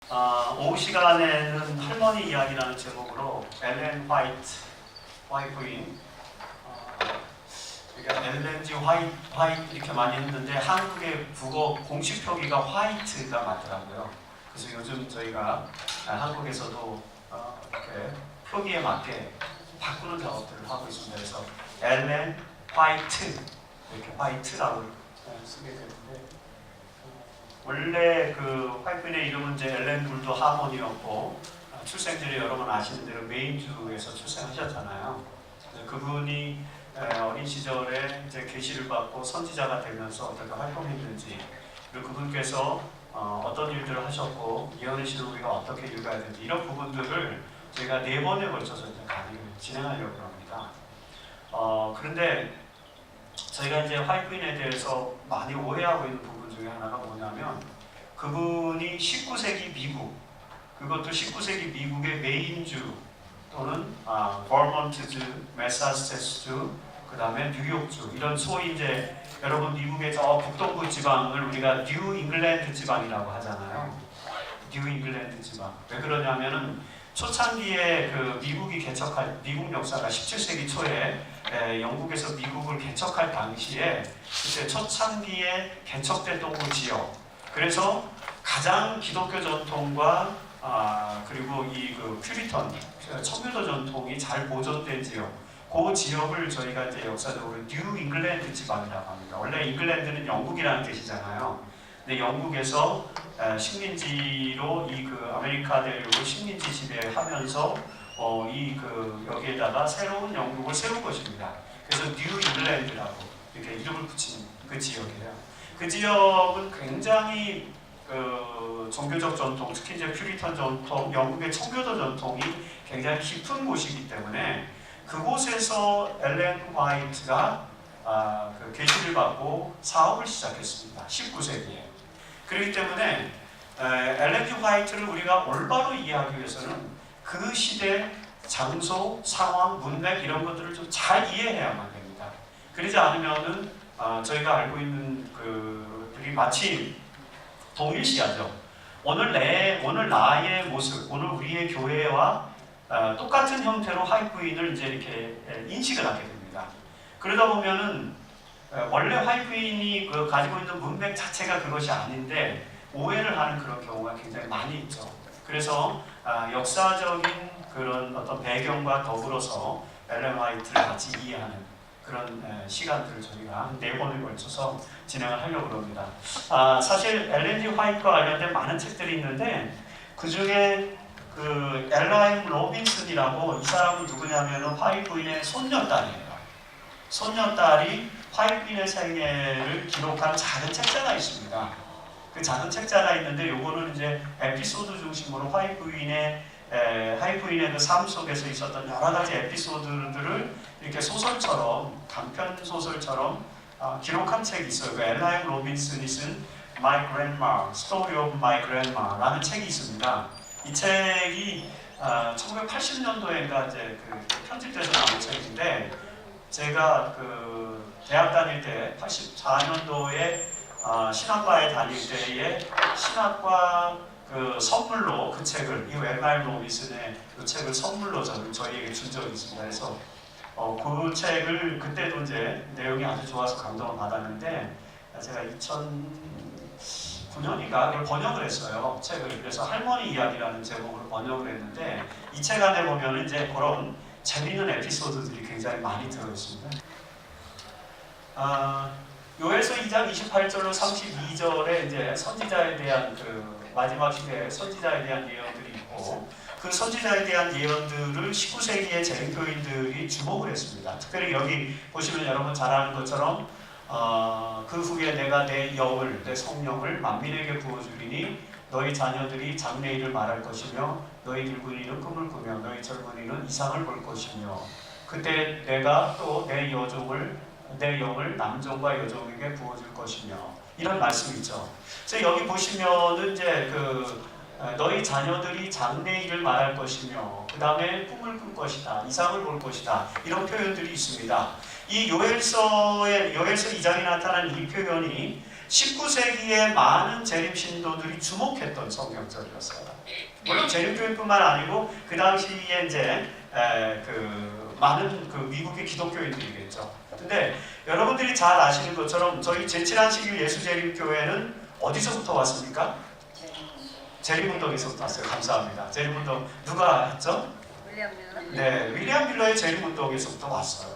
오후 시간에는 할머니 이야기라는 제목으로 엘렌 화이트인 그러니까 엘렌 G 화이트 이렇게 많이 했는데 한국의 국어 공식 표기가 화이트가 맞더라고요. 그래서 요즘 저희가 한국에서도 이렇게 표기에 맞게 바꾸는 작업들을 하고 있습니다. 그래서 엘렌 화이트 이렇게 화이트라고 쓰게 되는데 원래 그 화이트의 이름은 이제 엘렌 불도 하모니였고 출생지를 여러분 아시는 대로 메인주에서 출생하셨잖아요. 그분이 어린 시절에 이제 계시를 받고 선지자가 되면서 어떻게 활동했는지 그리고 그분께서 어떤 일들을 하셨고 예언의 시를 우리가 어떻게 읽어야 되는지 이런 부분들을 저희가 4번에 걸쳐서 이제 강의를 진행하려고 합니다. 그런데 저희가 이제 화이트인에 대해서 많이 오해하고 있는 부분 중에 하나가 뭐냐면 그분이 19세기 미국 그것도 19세기 미국의 메인주 또는 버먼트주, 매사추세츠주, 그 다음에 뉴욕주 이런 소위 이제 여러분 미국의 저 북동부 지방을 우리가 뉴 잉글랜드 지방이라고 하잖아요. 뉴 잉글랜드 지방. 왜 그러냐면은 초창기에 그 미국이 개척할 미국 역사가 17세기 초에 영국에서 미국을 개척할 당시에 그때 초창기에 개척됐던 그 지역. 그래서 가장 기독교 전통과 그리고 이 그 퓨리턴 청교도 전통이 잘 보존된 지역. 그 지역을 저희가 이제 역사적으로 뉴 잉글랜드 지방이라고 합니다. 원래 잉글랜드는 영국이라는 뜻이잖아요. 근데 영국에서 식민지로 이 그 아메리카 대륙을 식민지 지배하면서 이 그 여기에다가 새로운 영국을 세운 것입니다. 그래서 뉴 잉글랜드라고 이렇게 이름을 붙인 그 지역이에요. 그 지역은 굉장히 종교적 전통, 특히 이제 퓨리턴 전통, 영국의 청교도 전통이 굉장히 깊은 곳이기 때문에 그곳에서 엘렌 화이트가 그 계시를 받고 사업을 시작했습니다. 19세기에. 그렇기 때문에 엘렌 화이트를 우리가 올바로 이해하기 위해서는 그 시대 장소, 상황, 문맥 이런 것들을 좀 잘 이해해야만 됩니다. 그러지 않으면은 저희가 알고 있는 그들이 마치 동일시하죠. 오늘 나의 모습, 오늘 우리의 교회와 똑같은 형태로 화이트인을 이제 이렇게 인식을 하게 됩니다. 그러다 보면은 원래 화이트인이 가지고 있는 문맥 자체가 그것이 아닌데 오해를 하는 그런 경우가 굉장히 많이 있죠. 그래서 역사적인 그런 어떤 배경과 더불어서 엘렌 화이트를 같이 이해하는 그런 시간들을 저희가 4번에 걸쳐서 진행을 하려고 합니다. 사실 엘렌 G 화이트와 관련된 많은 책들이 있는데 그 중에 그 엘라임 로빈슨이라고 이 사람은 누구냐면은 화이트인의 손녀딸이에요. 손녀딸이 화이트인의 생애를 기록한 작은 책자가 있습니다. 그 작은 책자가 있는데 요거는 이제 에피소드 중심으로 화이트인의 그 삶 속에서 있었던 여러 가지 에피소드들을 이렇게 소설처럼 단편 소설처럼 기록한 책이 있어요. 그 엘라임 로빈슨이 쓴 My Grandma, Story of My Grandma라는 책이 있습니다. 이 책이 1980년도에인가 이제 편집돼서 나온 책인데 제가 그 대학 다닐 때 84년도에 신학과에 다닐 때에 신학과 그 선물로 그 책을 이 엘라임 로빈슨의 그 책을 선물로 저희에게 준 적이 있습니다. 그래서 그 책을 그때도 이제 내용이 아주 좋아서 감동을 받았는데 제가 2009년인가 그걸 번역을 했어요. 책을. 그래서 할머니 이야기라는 제목으로 번역을 했는데 이 책 안에 보면 이제 그런 재미있는 에피소드들이 굉장히 많이 들어있습니다. 요엘서 2장 28절로 32절에 이제 선지자에 대한 그 마지막 시대에 선지자에 대한 예언들이 있고 그 선지자에 대한 예언들을 19세기의 재림교인들이 주목을 했습니다. 특별히 여기 보시면 여러분 잘 아는 것처럼 그 후에 내가 내 영을 내 성령을 만민에게 부어주리니 너희 자녀들이 장래일을 말할 것이며 너희 늙은이는 꿈을 꾸며 너희 젊은이는 이상을 볼 것이며 그때 내가 또 내 영을 남종과 여종에게 부어줄 것이며 이런 말씀이 있죠. 그래서 여기 보시면은 이제 너희 자녀들이 장래일을 말할 것이며 그 다음에 꿈을 꿀 것이다, 이상을 볼 것이다 이런 표현들이 있습니다. 이 요엘서 2장에 나타난 이 표현이 19세기에 많은 재림 신도들이 주목했던 성경절이었어요. 물론 재림교회뿐만 아니고 그 당시에 이제 많은 그 미국의 기독교인들이겠죠. 근데 여러분들이 잘 아시는 것처럼 저희 제7안식일 예수재림교회는 어디서부터 왔습니까? 재림운동에서부터 왔어요. 감사합니다. 재림운동 누가 했죠? 윌리엄 밀러? 네, 윌리엄 밀러의 재림운동에서부터 왔어요.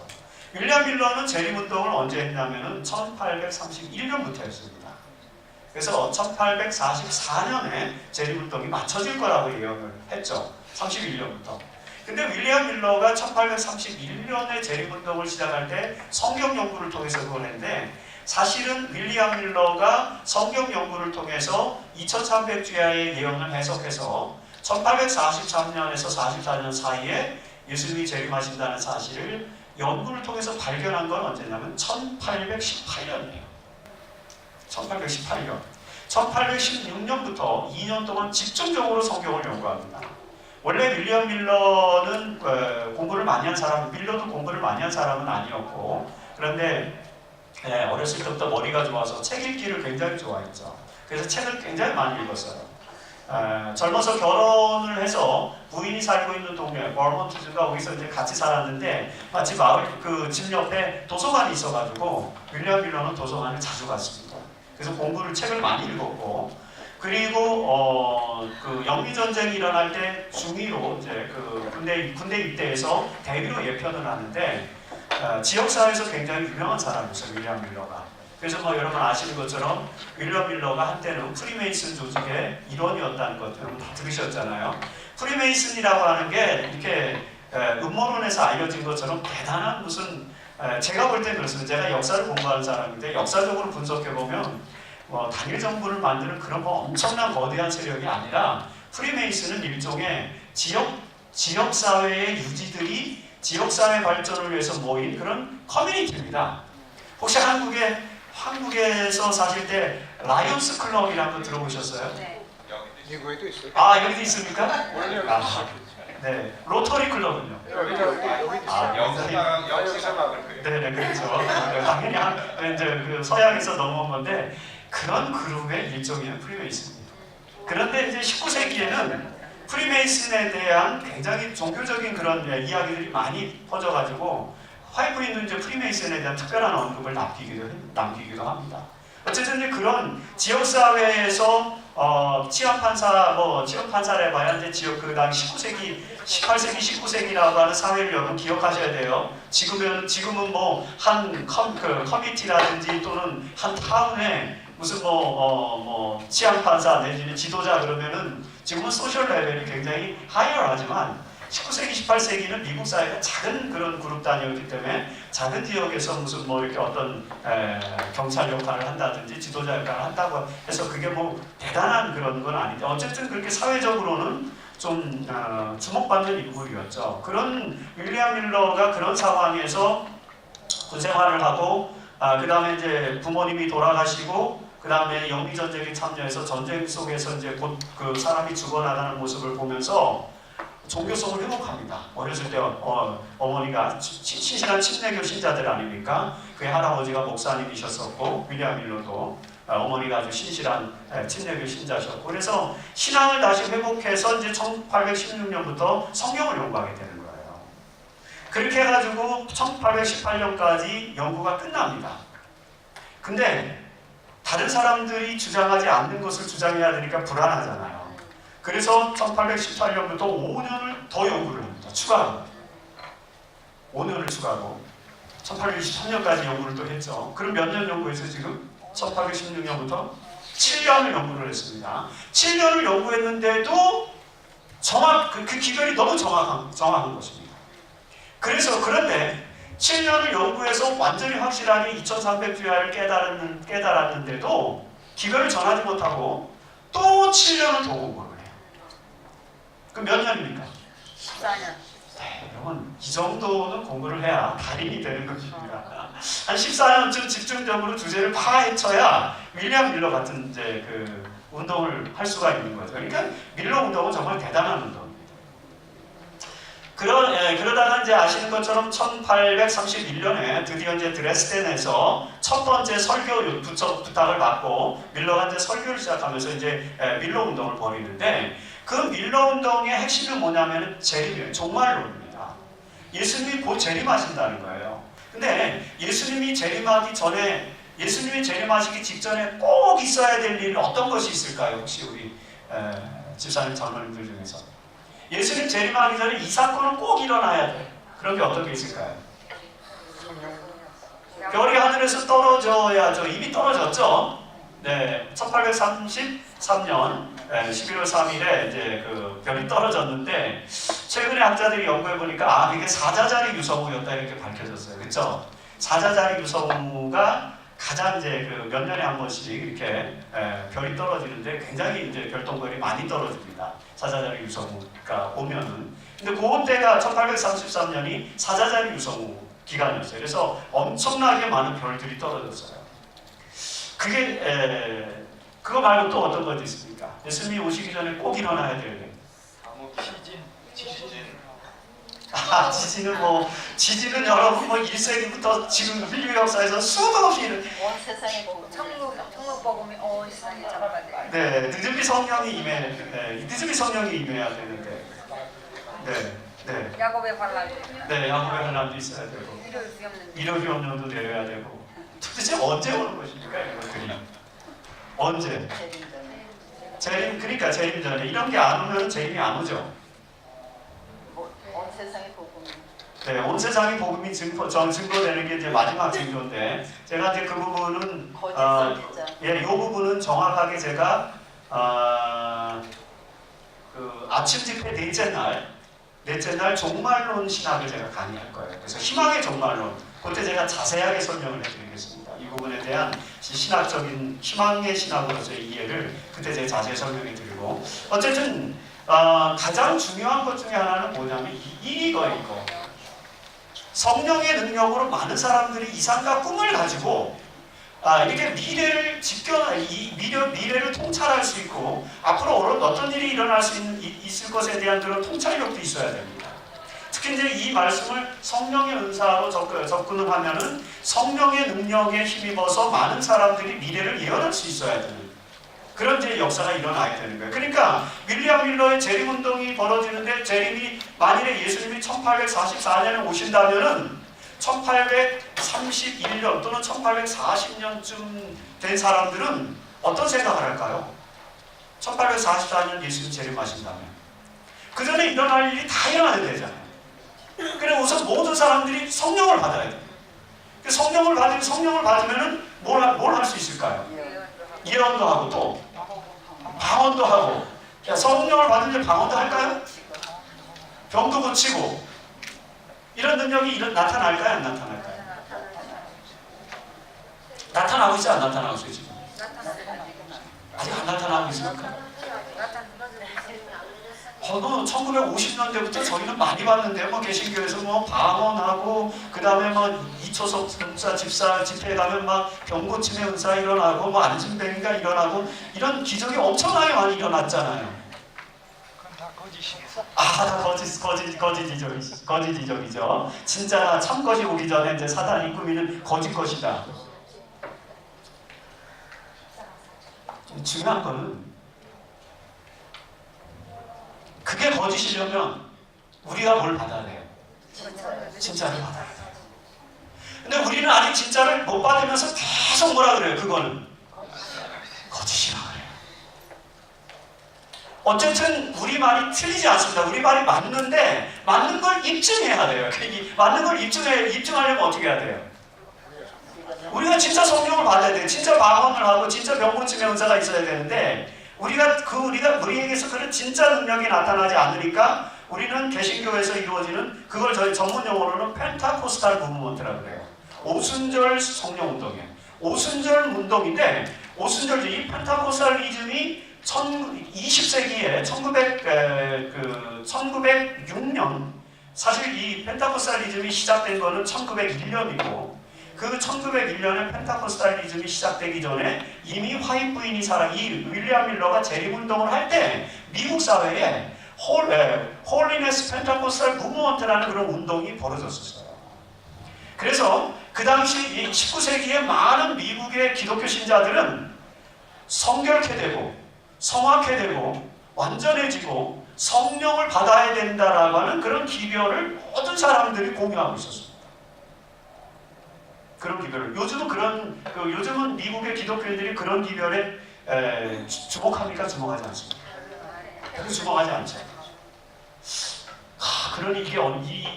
윌리엄 밀러는 재림운동을 언제 했냐면은 1831년부터 했습니다. 그래서 1844년에 재림운동이 맞춰질 거라고 예언을 했죠. 31년부터. 근데 윌리엄 밀러가 1831년에 재림운동을 시작할 때 성경 연구를 통해서 그걸 했는데 사실은 윌리엄 밀러가 성경 연구를 통해서 2300주야의 예언을 해석해서 1843년에서 44년 사이에 예수님이 재림하신다는 사실을 연구를 통해서 발견한 건 언제냐면 1818년이에요. 1818년. 1816년부터 2년 동안 집중적으로 성경을 연구합니다. 원래 윌리엄 밀러는 공부를 많이 한 사람, 밀러도 공부를 많이 한 사람은 아니었고, 그런데 어렸을 때부터 머리가 좋아서 책 읽기를 굉장히 좋아했죠. 그래서 책을 굉장히 많이 읽었어요. 젊어서 결혼을 해서 부인이 살고 있는 동네 버먼트주가 거기서 이제 같이 살았는데 마치 마을 그 집 옆에 도서관이 있어가지고 윌리엄 밀러는 도서관을 자주 갔습니다. 그래서 책을 많이 읽었고, 그리고 그 영미 전쟁이 일어날 때 중위로 이제 그 군대 입대해서 대비로 예편을 하는데 지역사회에서 굉장히 유명한 사람이었어요. 윌리엄 밀러가. 그래서 뭐 여러분 아시는 것처럼 윌리엄 밀러가 한때는 프리메이슨 조직의 일원이었다는 것 여러분 다 들으셨잖아요. 프리메이슨이라고 하는 게 이렇게 음모론에서 알려진 것처럼 대단한 무슨 제가 볼 때 그렇습니다. 제가 역사를 공부하는 사람인데 역사적으로 분석해보면 단일 정부를 만드는 그런 엄청난 거대한 세력이 아니라 프리메이슨은 일종의 지역사회의 유지들이 지역사회 발전을 위해서 모인 그런 커뮤니티입니다. 혹시 한국에서 사실 때 라이온스 클럽이라는 거 들어보셨어요? 네. 미국에도 있어요. 아, 여기도 있습니까? 네. 로터리 클럽은요? 여기 있어요. 역사학을 네, 그렇죠. 당연히 이제 그 서양에서 넘어온 건데 그런 그룹의 일종의 프리메이슨입니다. 그런데 이제 19세기에는 프리메이슨에 대한 굉장히 종교적인 그런 이야기들이 많이 퍼져가지고 화이트인도 이제 프리메이슨에 대한 특별한 언급을 남기기도 합니다. 어쨌든 이제 그런 지역사회에서 치안 판사를 해봐야 이제 그 당시 19세기, 18세기, 19세기라고 하는 사회를 여러분 기억하셔야 돼요. 지금은 뭐 한 커미티라든지 또는 한 타운에 무슨 치안 판사 내지는 지도자 그러면은 지금은 소셜 레벨이 굉장히 하이어하지만 19세기, 18세기는 미국 사회가 작은 그런 그룹 단위였기 때문에 작은 지역에서 무슨 이렇게 어떤 경찰 역할을 한다든지 지도자 역할을 한다고 해서 그게 대단한 그런 건 아닌데 어쨌든 그렇게 사회적으로는 좀 주목받는 인물이었죠. 그런 윌리엄 밀러가 그런 상황에서 군생활을 하고 그 다음에 이제 부모님이 돌아가시고 그 다음에 영미전쟁에 참여해서 전쟁 속에서 이제 곧 그 사람이 죽어나가는 모습을 보면서 종교성을 회복합니다. 어렸을 때 어머니가 신실한 침례교 신자들 아닙니까? 그의 할아버지가 목사님이셨었고 윌리엄 밀러도 어머니가 아주 신실한 침례교 신자셨고 그래서 신앙을 다시 회복해서 이제 1816년부터 성경을 연구하게 되는 거예요. 그렇게 해가지고 1818년까지 연구가 끝납니다. 근데 다른 사람들이 주장하지 않는 것을 주장해야 되니까 불안하잖아요. 그래서 1818년부터 5년을 더 연구를 합니다. 추가로. 5년을 추가로. 1823년까지 연구를 또 했죠. 그럼 몇 년 연구했어요 지금? 1816년부터 7년을 연구를 했습니다. 7년을 연구했는데도 그 기별이 너무 정확한 것입니다. 그런데 7년을 연구해서 완전히 확실하게 2300주야를 깨달았는데도 기별을 전하지 못하고 또 7년을 더 공부를 해요. 그럼 몇 년입니까? 14년. 네, 여러분 이 정도는 공부를 해야 달인이 되는 것입니다. 한 14년쯤 집중적으로 주제를 파헤쳐야 윌리엄 밀러 같은 이제 그 운동을 할 수가 있는 거죠. 그러니까 밀러 운동은 정말 대단한 운동입니다. 그러다가 이제 아시는 것처럼 1831년에 드디어 이제 드레스덴에서 첫 번째 설교 부탁을 받고 밀러가 이제 설교를 시작하면서 이제 밀러 운동을 벌이는데 그 밀러 운동의 핵심은 뭐냐면 재림이에요. 종말론입니다. 예수님이 곧 재림하신다는 거예요. 근데 예수님이 재림하기 전에 예수님이 재림하시기 직전에 꼭 있어야 될 일은 어떤 것이 있을까요? 혹시 우리 집사님 장로님들 중에서 예수님 재림하기 전에 이 사건은 꼭 일어나야 돼. 그런 게 어떤 게 있을까요? 별이 하늘에서 떨어져야죠. 이미 떨어졌죠. 네, 1833년 11월 3일에 이제 그 별이 떨어졌는데 최근에 학자들이 연구해 보니까 이게 사자자리 유성우였다 이렇게 밝혀졌어요. 그렇죠? 사자자리 유성우가 가장 이제 그 몇 년에 한 번씩 이렇게 별이 떨어지는데 굉장히 이제 별똥별이 많이 떨어집니다. 사자자리 유성우가 오면은. 근데 그때가 1833년이 사자자리 유성우 기간이었어요. 그래서 엄청나게 많은 별들이 떨어졌어요. 그거 말고 또 어떤 것도 있습니까? 예수님이 오시기 전에 꼭 일어나야 될 일. 지진은 여러분 1세기부터 지금 인류 역사에서 수도 없이 온 세상에 복음, 천국 복음이 온 세상에 잡아가야 돼. 네, 늦은비 성령이 임해야 되는데, 네, 야곱의 반란도 네, 야곱의 환란도 있어야 되고, 이럴 수 없는 도 내려야 되고, 도대체 언제 오는 것입니까 이것들이? 언제? 그러니까 재림 전에 이런 게 안 오면 재림이 안 오죠. 온 세상의 복음이. 네, 온 세상의 복음이 증거되는 게 이제 마지막 증거인데 제가 이제 그 부분은 이 부분은 정확하게 제가 그 아침 집회 넷째 날 종말론 신학을 제가 강의할 거예요. 그래서 희망의 종말론 그때 제가 자세하게 설명을 해드리겠습니다. 이 부분에 대한 신학적인 희망의 신학으로서의 이해를 그때 제가 자세히 설명해드리고 어쨌든 가장 중요한 것 중에 하나는 뭐냐면 이거 성령의 능력으로 많은 사람들이 이상과 꿈을 가지고 이렇게 미래를 통찰할 수 있고 앞으로 어떤 일이 일어날 수 있을 것에 대한 그런 통찰력도 있어야 됩니다. 특히 이제 이 말씀을 성령의 은사로 접근을 하면은 성령의 능력에 힘입어서 많은 사람들이 미래를 예언할 수 있어야 되는 그런 이제 역사가 일어나야 되는 거예요. 그러니까 윌리엄 밀러의 재림 운동이 벌어지는데 재림이 만일에 예수님이 1844년에 오신다면은 1831년 또는 1840년쯤 된 사람들은 어떤 생각을 할까요? 1844년 예수님 재림하신다면 그 전에 일어날 일이 다 일어나야 되잖아요. 그래 우선 모든 사람들이 성령을 받아야 돼요. 성령을 받으면은 뭘 할 수 있을까요? 예언도 하고 또 방언도 하고. 성령을 받으면 방언도 할까요? 병도 고치고 이런 능력이 나타날까요? 안 나타날까요? 나타나고 있지 안 나타나고 있어요 지금? 아직 안 나타나고 있습니까? 1950년대부터 저희는 많이 봤는데요. 개신교에서 방언하고 그 다음에 이초석 목사 집회에 가면 병 고침의 은사 일어나고 안진뱅이가 일어나고 이런 기적이 엄청나게 많이 일어났잖아요. 그건 다 거짓이에요. 다 거짓이죠. 진짜 참것이 오기 전에 이제 사단이 꾸미는 거짓 것이다. 중요한 거는 그게 거짓이려면 우리가 뭘 받아야 돼요? 진짜를 받아야 돼요. 근데 우리는 아직 진짜를 못 받으면서 계속 뭐라 그래요? 그거는 거짓이라 그래요. 어쨌든 우리 말이 틀리지 않습니다. 우리 말이 맞는데 맞는 걸 입증해야 돼요. 맞는 걸 입증하려면 어떻게 해야 돼요? 우리가 진짜 성령을 받아야 돼요. 진짜 방언을 하고 진짜 병고침의 은사가 있어야 되는데 우리에게서 그런 진짜 능력이 나타나지 않으니까 우리는 개신교에서 이루어지는 그걸 저희 전문 용어로는 펜타코스탈 무브먼트라고 그래요. 오순절 성령 운동이에요. 오순절 운동인데 이 펜타코스탈리즘이 20세기에 1906년 사실 이 펜타코스탈리즘이 시작된 거는 1901년이고 그 1901년에 펜타코스탈리즘이 시작되기 전에 이미 화인 부인이 이 윌리엄 밀러가 재림운동을 할 때 미국 사회에 홀리네스 펜타코스탈 무브먼트라는 그런 운동이 벌어졌었어요. 그래서 그 당시 이 19세기에 많은 미국의 기독교 신자들은 성결케 되고 성악케 되고 완전해지고 성령을 받아야 된다라고 하는 그런 기별을 모든 사람들이 공유하고 있었습니다. 그런 기별을 요즘은 미국의 기독교인들이 그런 기별에 주목합니까? 주목하지 않습니다. 주목하지 않죠. 그러니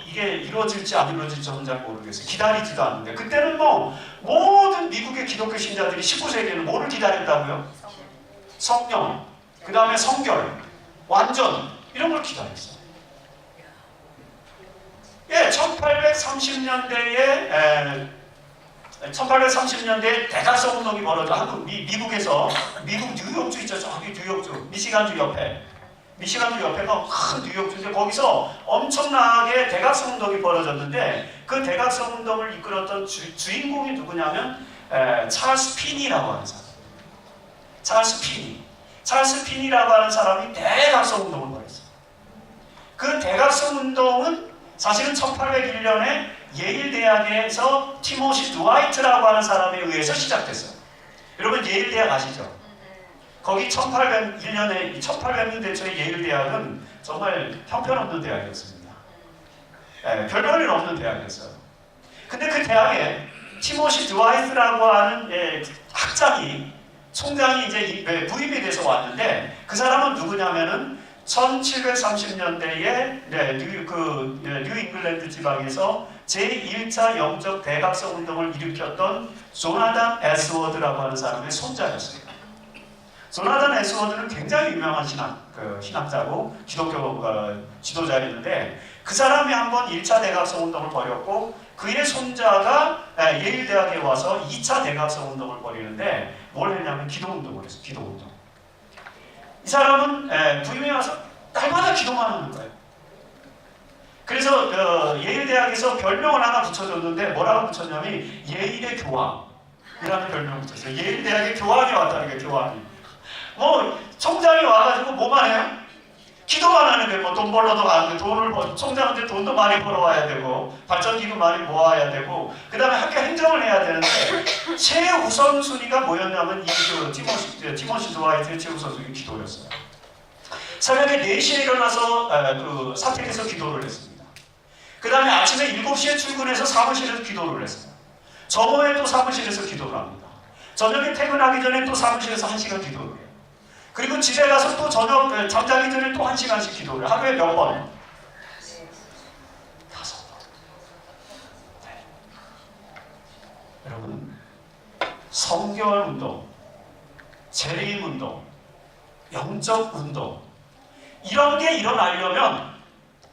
이게 이루어질지 안 이루어질지 저는 잘 모르겠어요. 기다리지도 않는데 그때는 뭐 모든 미국의 기독교 신자들이 19세기에는 뭐를 기다렸다고요? 성령, 그 다음에 성결, 완전 이런 걸 기다렸어요. 예, 1830년대에 대각성 운동이 벌어져 미국에서 미국 뉴욕주 있죠. 저기 뉴욕주 미시간주 옆에가 큰 뉴욕주인데 거기서 엄청나게 대각성 운동이 벌어졌는데 그 대각성 운동을 이끌었던 주인공이 누구냐면 찰스 피니라고 하는 사람. 찰스 피니라고 하는 사람이 대각성 운동을 벌였어요. 그 대각성 운동은 사실은 1801년에 예일 대학에서 티모시 드와이트라고 하는 사람에 의해서 시작됐어요. 여러분 예일 대학 아시죠? 거기 1800년대 초에 예일 대학은 정말 형편없는 대학이었습니다. 별볼일 없는 대학이었어요. 근데 그 대학에 티모시 드와이트라고 하는 총장이 이제 부임이 돼서 왔는데 그 사람은 누구냐면은 1730년대에 뉴 잉글랜드 지방에서 제1차 영적 대각성 운동을 일으켰던 조나단 에스워드라고 하는 사람의 손자였어요. 조나단 에스워드는 굉장히 유명한 신학자고 기독교 지도자였는데 그 사람이 한번 1차 대각성 운동을 벌였고 그의 손자가 예일 대학에 와서 2차 대각성 운동을 벌이는데 뭘 했냐면 기도운동을 했어요. 기도운동. 이 사람은 부임에 와서 날마다 기도만 하는 거예요. 그래서 예일 대학에서 별명을 하나 붙여줬는데 뭐라고 붙였냐면 예일의 교황이라는 별명을 붙였어요. 예일 대학에 교황이 왔다는 게 교황이. 총장이 와가지고 뭐만 해요? 기도만 하는 거예요. 돈 벌러도 가는데 총장한테 돈도 많이 벌어와야 되고 발전기도 많이 모아야 되고 그 다음에 학교 행정을 해야 되는데 최우선순위가 뭐였냐면 티모시 드와이트의 최우선순위 기도였어요. 새벽에 4시에 일어나서 사택에서 기도를 했습니다. 그 다음에 아침에 7시에 출근해서 사무실에서 기도를 했어요. 점호에 또 사무실에서 기도를 합니다. 저녁에 퇴근하기 전에 또 사무실에서 1시간 기도를 해요. 그리고 집에 가서 또 저녁 잠자기 전에 또 1시간씩 기도를 해요. 하루에 몇 번? 5번. 네. 여러분 성결 운동, 재림 운동, 영적 운동 이런 게 일어나려면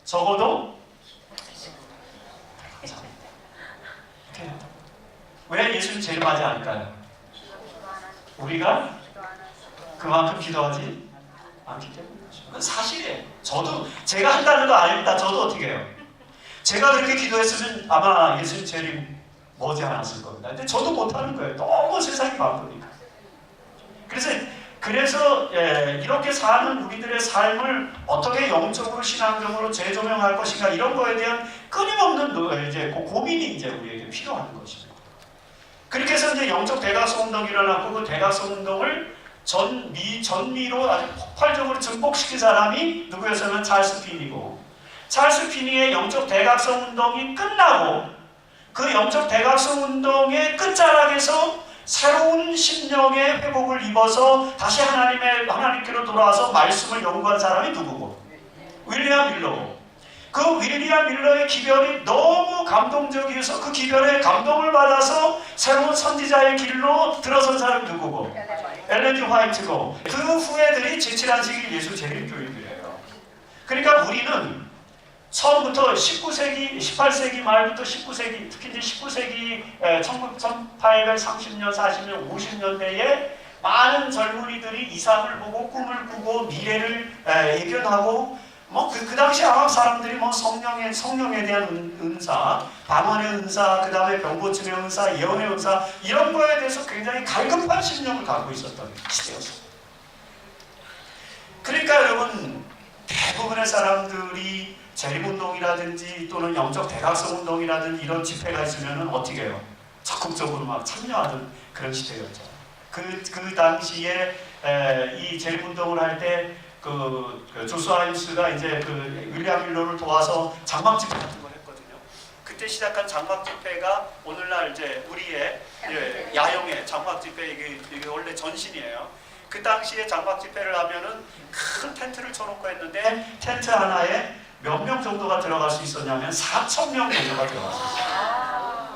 적어도 왜 예수님 재림하지 않을까요? 우리가 그만큼 기도하지 않기 때문이죠. 그건 사실이에요. 제가 한다는 거 아닙니다. 저도 어떻게 해요? 제가 그렇게 기도했으면 아마 예수님 재림 머지않았을 겁니다. 근데 저도 못하는 거예요. 너무 세상이 바쁘니까. 그래서 이렇게 사는 우리들의 삶을 어떻게 영적으로 신앙적으로 재조명할 것인가 이런 거에 대한 끊임없는 고민이 이제 우리에게 필요한 것입니다. 그렇게 해서 이제 영적 대각성 운동이 일어났고 그 대각성 운동을 전미로 아주 폭발적으로 증폭시킨 사람이 누구였냐면 찰스 피니고 찰스 피니의 영적 대각성 운동이 끝나고 그 영적 대각성 운동의 끝자락에서 새로운 심령의 회복을 입어서 다시 하나님께로 돌아와서 말씀을 연구한 사람이 누구고? 윌리엄 밀러고. 그 윌리엄 밀러의 기별이 너무 감동적이어서 그 기별에 감동을 받아서 새로운 선지자의 길로 들어선 사람이 누구고? 엘렌 G. 화이트고. 그 후예들이 제7안식일 예수 재림교인들이에요. 그러니까 우리는 처음부터 18세기 말부터 19세기, 특히 이제 19세기 1830년, 40년, 50년대에 많은 젊은이들이 이상을 보고 꿈을 꾸고 미래를 예견하고 그 당시 아마 사람들이 성령에 대한 은사, 방언의 은사, 그 다음에 병고침의 은사, 예언의 은사 이런 거에 대해서 굉장히 갈급한 심령을 갖고 있었던 시대였어요. 그러니까 여러분 대부분의 사람들이 재림운동이라든지 또는 영적 대각성 운동이라든지 이런 집회가 있으면 어떻게 해요? 적극적으로 막 참여하던 그런 시대였죠. 그 당시에 이 재림운동을 할 때 그 조슈아 힘스가 이제 그 윌리엄 밀러를 도와서 장막 집회 같은 걸 했거든요. 그때 시작한 장막 집회가 오늘날 이제 우리의 야영의 장막 집회, 이게 원래 전신이에요. 그 당시에 장막 집회를 하면은 큰 텐트를 쳐놓고 했는데 텐트 하나에 몇 명 정도가 들어갈 수 있었냐면 4,000명 정도가 들어갔어요.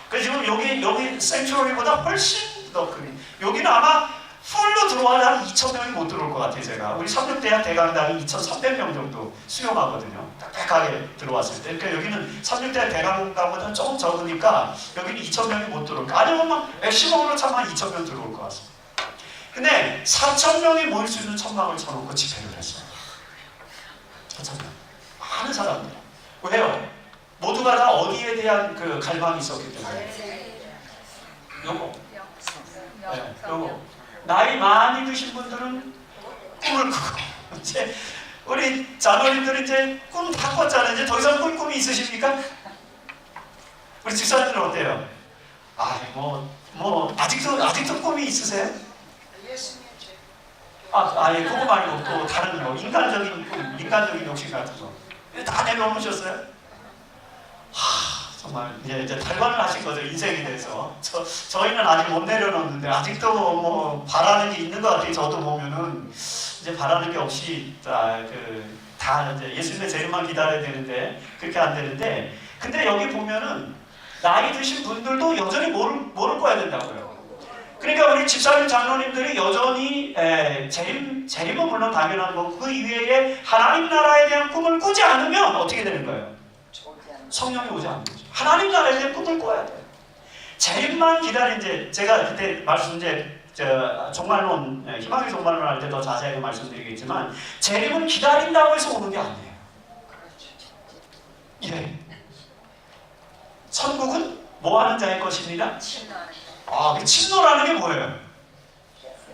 그래서 지금 여기 생츄어리보다 훨씬 더 큰. 여기는 아마 풀로 들어와야 한 2,000명이 못 들어올 것 같아요. 제가 우리 삼육대학 대강당이 2,300명 정도 수용하거든요. 딱딱하게 들어왔을 때. 그러니까 여기는 삼육대학 대강당보다는 조금 적으니까 여기는 2,000명이 못 들어올 거. 아니면 막 맥시멈으로 참 한 2,000명 들어올 것 같습니다. 근데 4,000명이 모일 수 있는 천막을 쳐놓고 집회를 했어요. 4,000명. 많은 사람들. 왜요? 모두가 다 어디에 대한 그 갈망이 있었기 때문에. 요거. 네, 요거. 나이 많이 드신 분들은 꿈을 꾸고 이제 우리 자녀님들은 이제 꿈 다 꿨잖아요. 이제 더 이상 꿀 꿈이 있으십니까? 우리 집사님들은 어때요? 아직도 꿈이 있으세요? 예, 그거 말고 또 다른 거, 인간적인 꿈, 인간적인 욕심 같은 거 다 내려놓으셨어요? 정말 이제 탈관을 하신 거죠. 인생에 대해서. 저희는 아직 못 내려놓는데 아직도 뭐 바라는 게 있는 것 같아요. 저도 보면은 이제 바라는 게 없이 다 이제 예수님의 재림만 기다려야 되는데 그렇게 안 되는데, 근데 여기 보면은 나이 드신 분들도 여전히 뭐를 꿔야 된다고요. 그러니까 우리 집사님 장로님들이 여전히 재림은 물론 당연한 거고 그 이외에 하나님 나라에 대한 꿈을 꾸지 않으면 어떻게 되는 거예요? 성령이 오지 않는 거죠. 하나님 나라에 대한 꿈을 꿔야 돼요. 재림만 기다린 이제 제가 그때 말씀 종말론, 희망의 종말론 할 때 더 자세하게 말씀드리겠지만 재림은 기다린다고 해서 오는 게 아니에요. 예. 천국은 뭐 하는 자의 것입니다? 그 침노라는 게 뭐예요?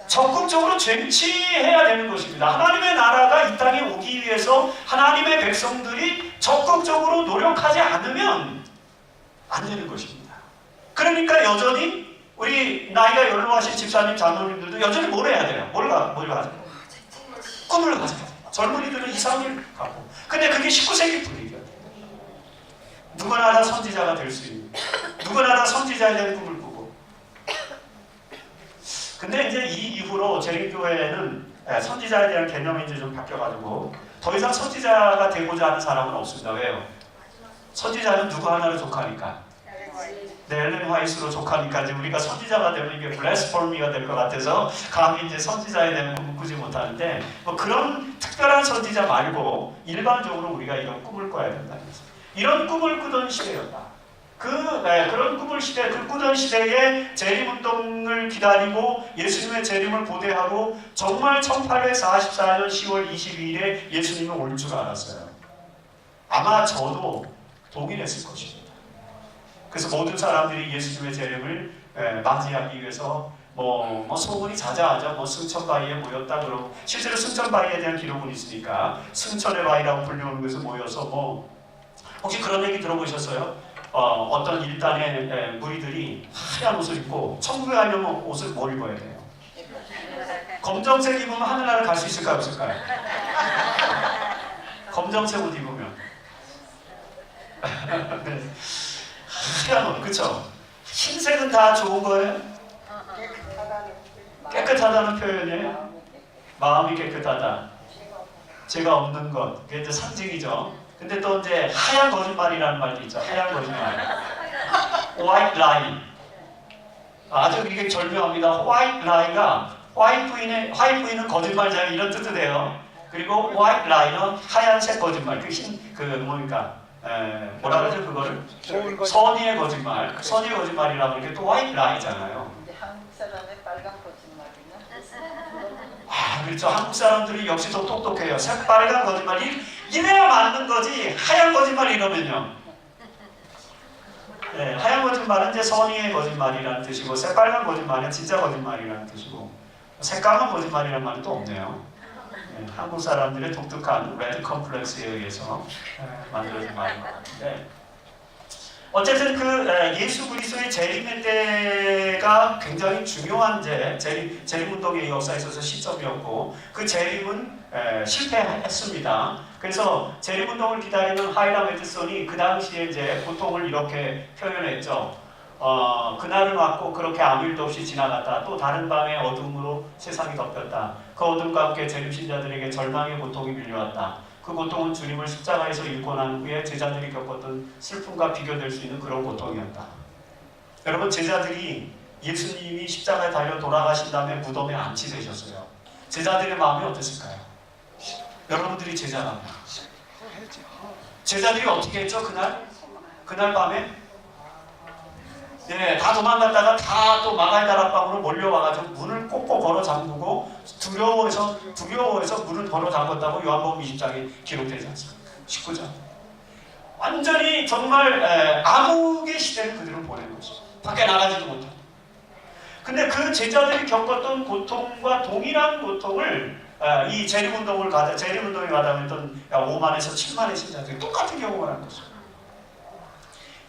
적극적으로 쟁취해야 되는 것입니다. 하나님의 나라가 이 땅에 오기 위해서 하나님의 백성들이 적극적으로 노력하지 않으면 안 되는 것입니다. 그러니까 여전히 우리 나이가 연로하신 집사님, 장로님들도 여전히 뭘 해야 돼요? 뭘 가져요? 꿈을 가져요. 젊은이들은 이상을 갖고. 근데 그게 19세기 분위기예요. 누구나 다 선지자가 될 수 있는, 누구나 다 선지자에 대한 꿈을 꾸고. 근데 이제 이 이후로 재림교회는 선지자에 대한 개념이 이제 좀 바뀌어가지고 더 이상 선지자가 되고자 하는 사람은 없습니다. 왜요? 선지자는 누구 하나로 족하니까. 엘렌 화이트로 족하니까 이제 우리가 선지자가 되면 이게 블래스포미가 될 것 같아서 감히 이제 선지자에 대한 꿈을 꾸지 못하는데, 뭐 그런 특별한 선지자 말고 일반적으로 우리가 이런 꿈을 꿔야 된다는 거죠. 이런 꿈을 꾸던 시대였다. 그런 꿈을 꾸던 시대에 재림운동을 기다리고 예수님의 재림을 고대하고 정말 1844년 10월 22일에 예수님이 올 줄 알았어요. 아마 저도 동일했을 것입니다. 그래서 모든 사람들이 예수님의 재림을 맞이하기 위해서 뭐 소문이 자자하죠. 승천바위에 모였다 그러고, 실제로 승천바위에 대한 기록은 있으니까 승천의 바위라고 불리는 곳에서 모여서 혹시 그런 얘기 들어보셨어요? 어떤 일단의 무리들이 하얀 옷을 입고 천국에 가려면 옷을 뭘 입어야 돼요? 검정색 입으면 하늘나라를 갈 수 있을까요? 없을까요? 검정색 옷 입으면 네. 하얀 옷, 그쵸? 흰색은 다 좋은 거예요? 깨끗하다는 표현이에요. 마음이 깨끗하다. 죄가 없는 것, 그게 이제 상징이죠. 근데 또 이제 하얀 거짓말이라는 말도 있죠. 하얀 거짓말. White lie. 아주 이게 절묘합니다. White lie가 화이트 부인은 거짓말쟁이 이런 뜻도 돼요. 그리고 White lie는 하얀색 거짓말. 뭐라 그러죠 그거를? 선의의 거짓말. 선의의 거짓말이라고 이렇게 또 White lie잖아요. 근데 한국 사람의 빨간 거짓말이나? 그렇죠. 한국 사람들이 역시 더 똑똑해요. 새빨간 거짓말. 이래야 맞는 거지. 하얀 거짓말 이러면요. 네, 하얀 거짓말은 이제 선의의 거짓말이라는 뜻이고, 새빨간 거짓말은 진짜 거짓말이라는 뜻이고, 새까만 거짓말이라는 말은 또 없네요. 한국 사람들의 독특한 레드 컴플렉스에 의해서 만들어진 말인 것 같은데, 어쨌든 예수 그리스도의 재림의 때가 굉장히 중요한 재림 운동의 역사에 있어서 시점이었고, 그 재림은 실패했습니다. 그래서 재림 운동을 기다리는 하이람 에드슨이 그 당시에 이제 고통을 이렇게 표현했죠. 그날은 왔고 그렇게 아무 일도 없이 지나갔다. 또 다른 밤의 어둠으로 세상이 덮였다. 그 어둠과 함께 재림 신자들에게 절망의 고통이 밀려왔다. 그 고통은 주님을 십자가에서 잃고 난 후에 제자들이 겪었던 슬픔과 비교될 수 있는 그런 고통이었다. 여러분, 제자들이 예수님이 십자가에 달려 돌아가신 다음에 무덤에 안치되셨어요. 제자들의 마음이 어땠을까요? 여러분들이 제자라면 제자들이 어떻게 했죠? 그날 밤에 다 도망갔다가 다 또 마가의 다락방으로 몰려와가지고 문을 꼭꼭 걸어 잠그고 두려워해서 문을 걸어 잠궜다고 요한복음 20장에 기록되지 않습니까? 19장. 완전히 정말 암흑의 시대를 그들은 보낸 것이죠. 밖에 나가지도 못하고. 근데 그 제자들이 겪었던 고통과 동일한 고통을 이 재림운동에 가담했던 5만에서 7만의 신자들이 똑같은 경험을 한 것이죠.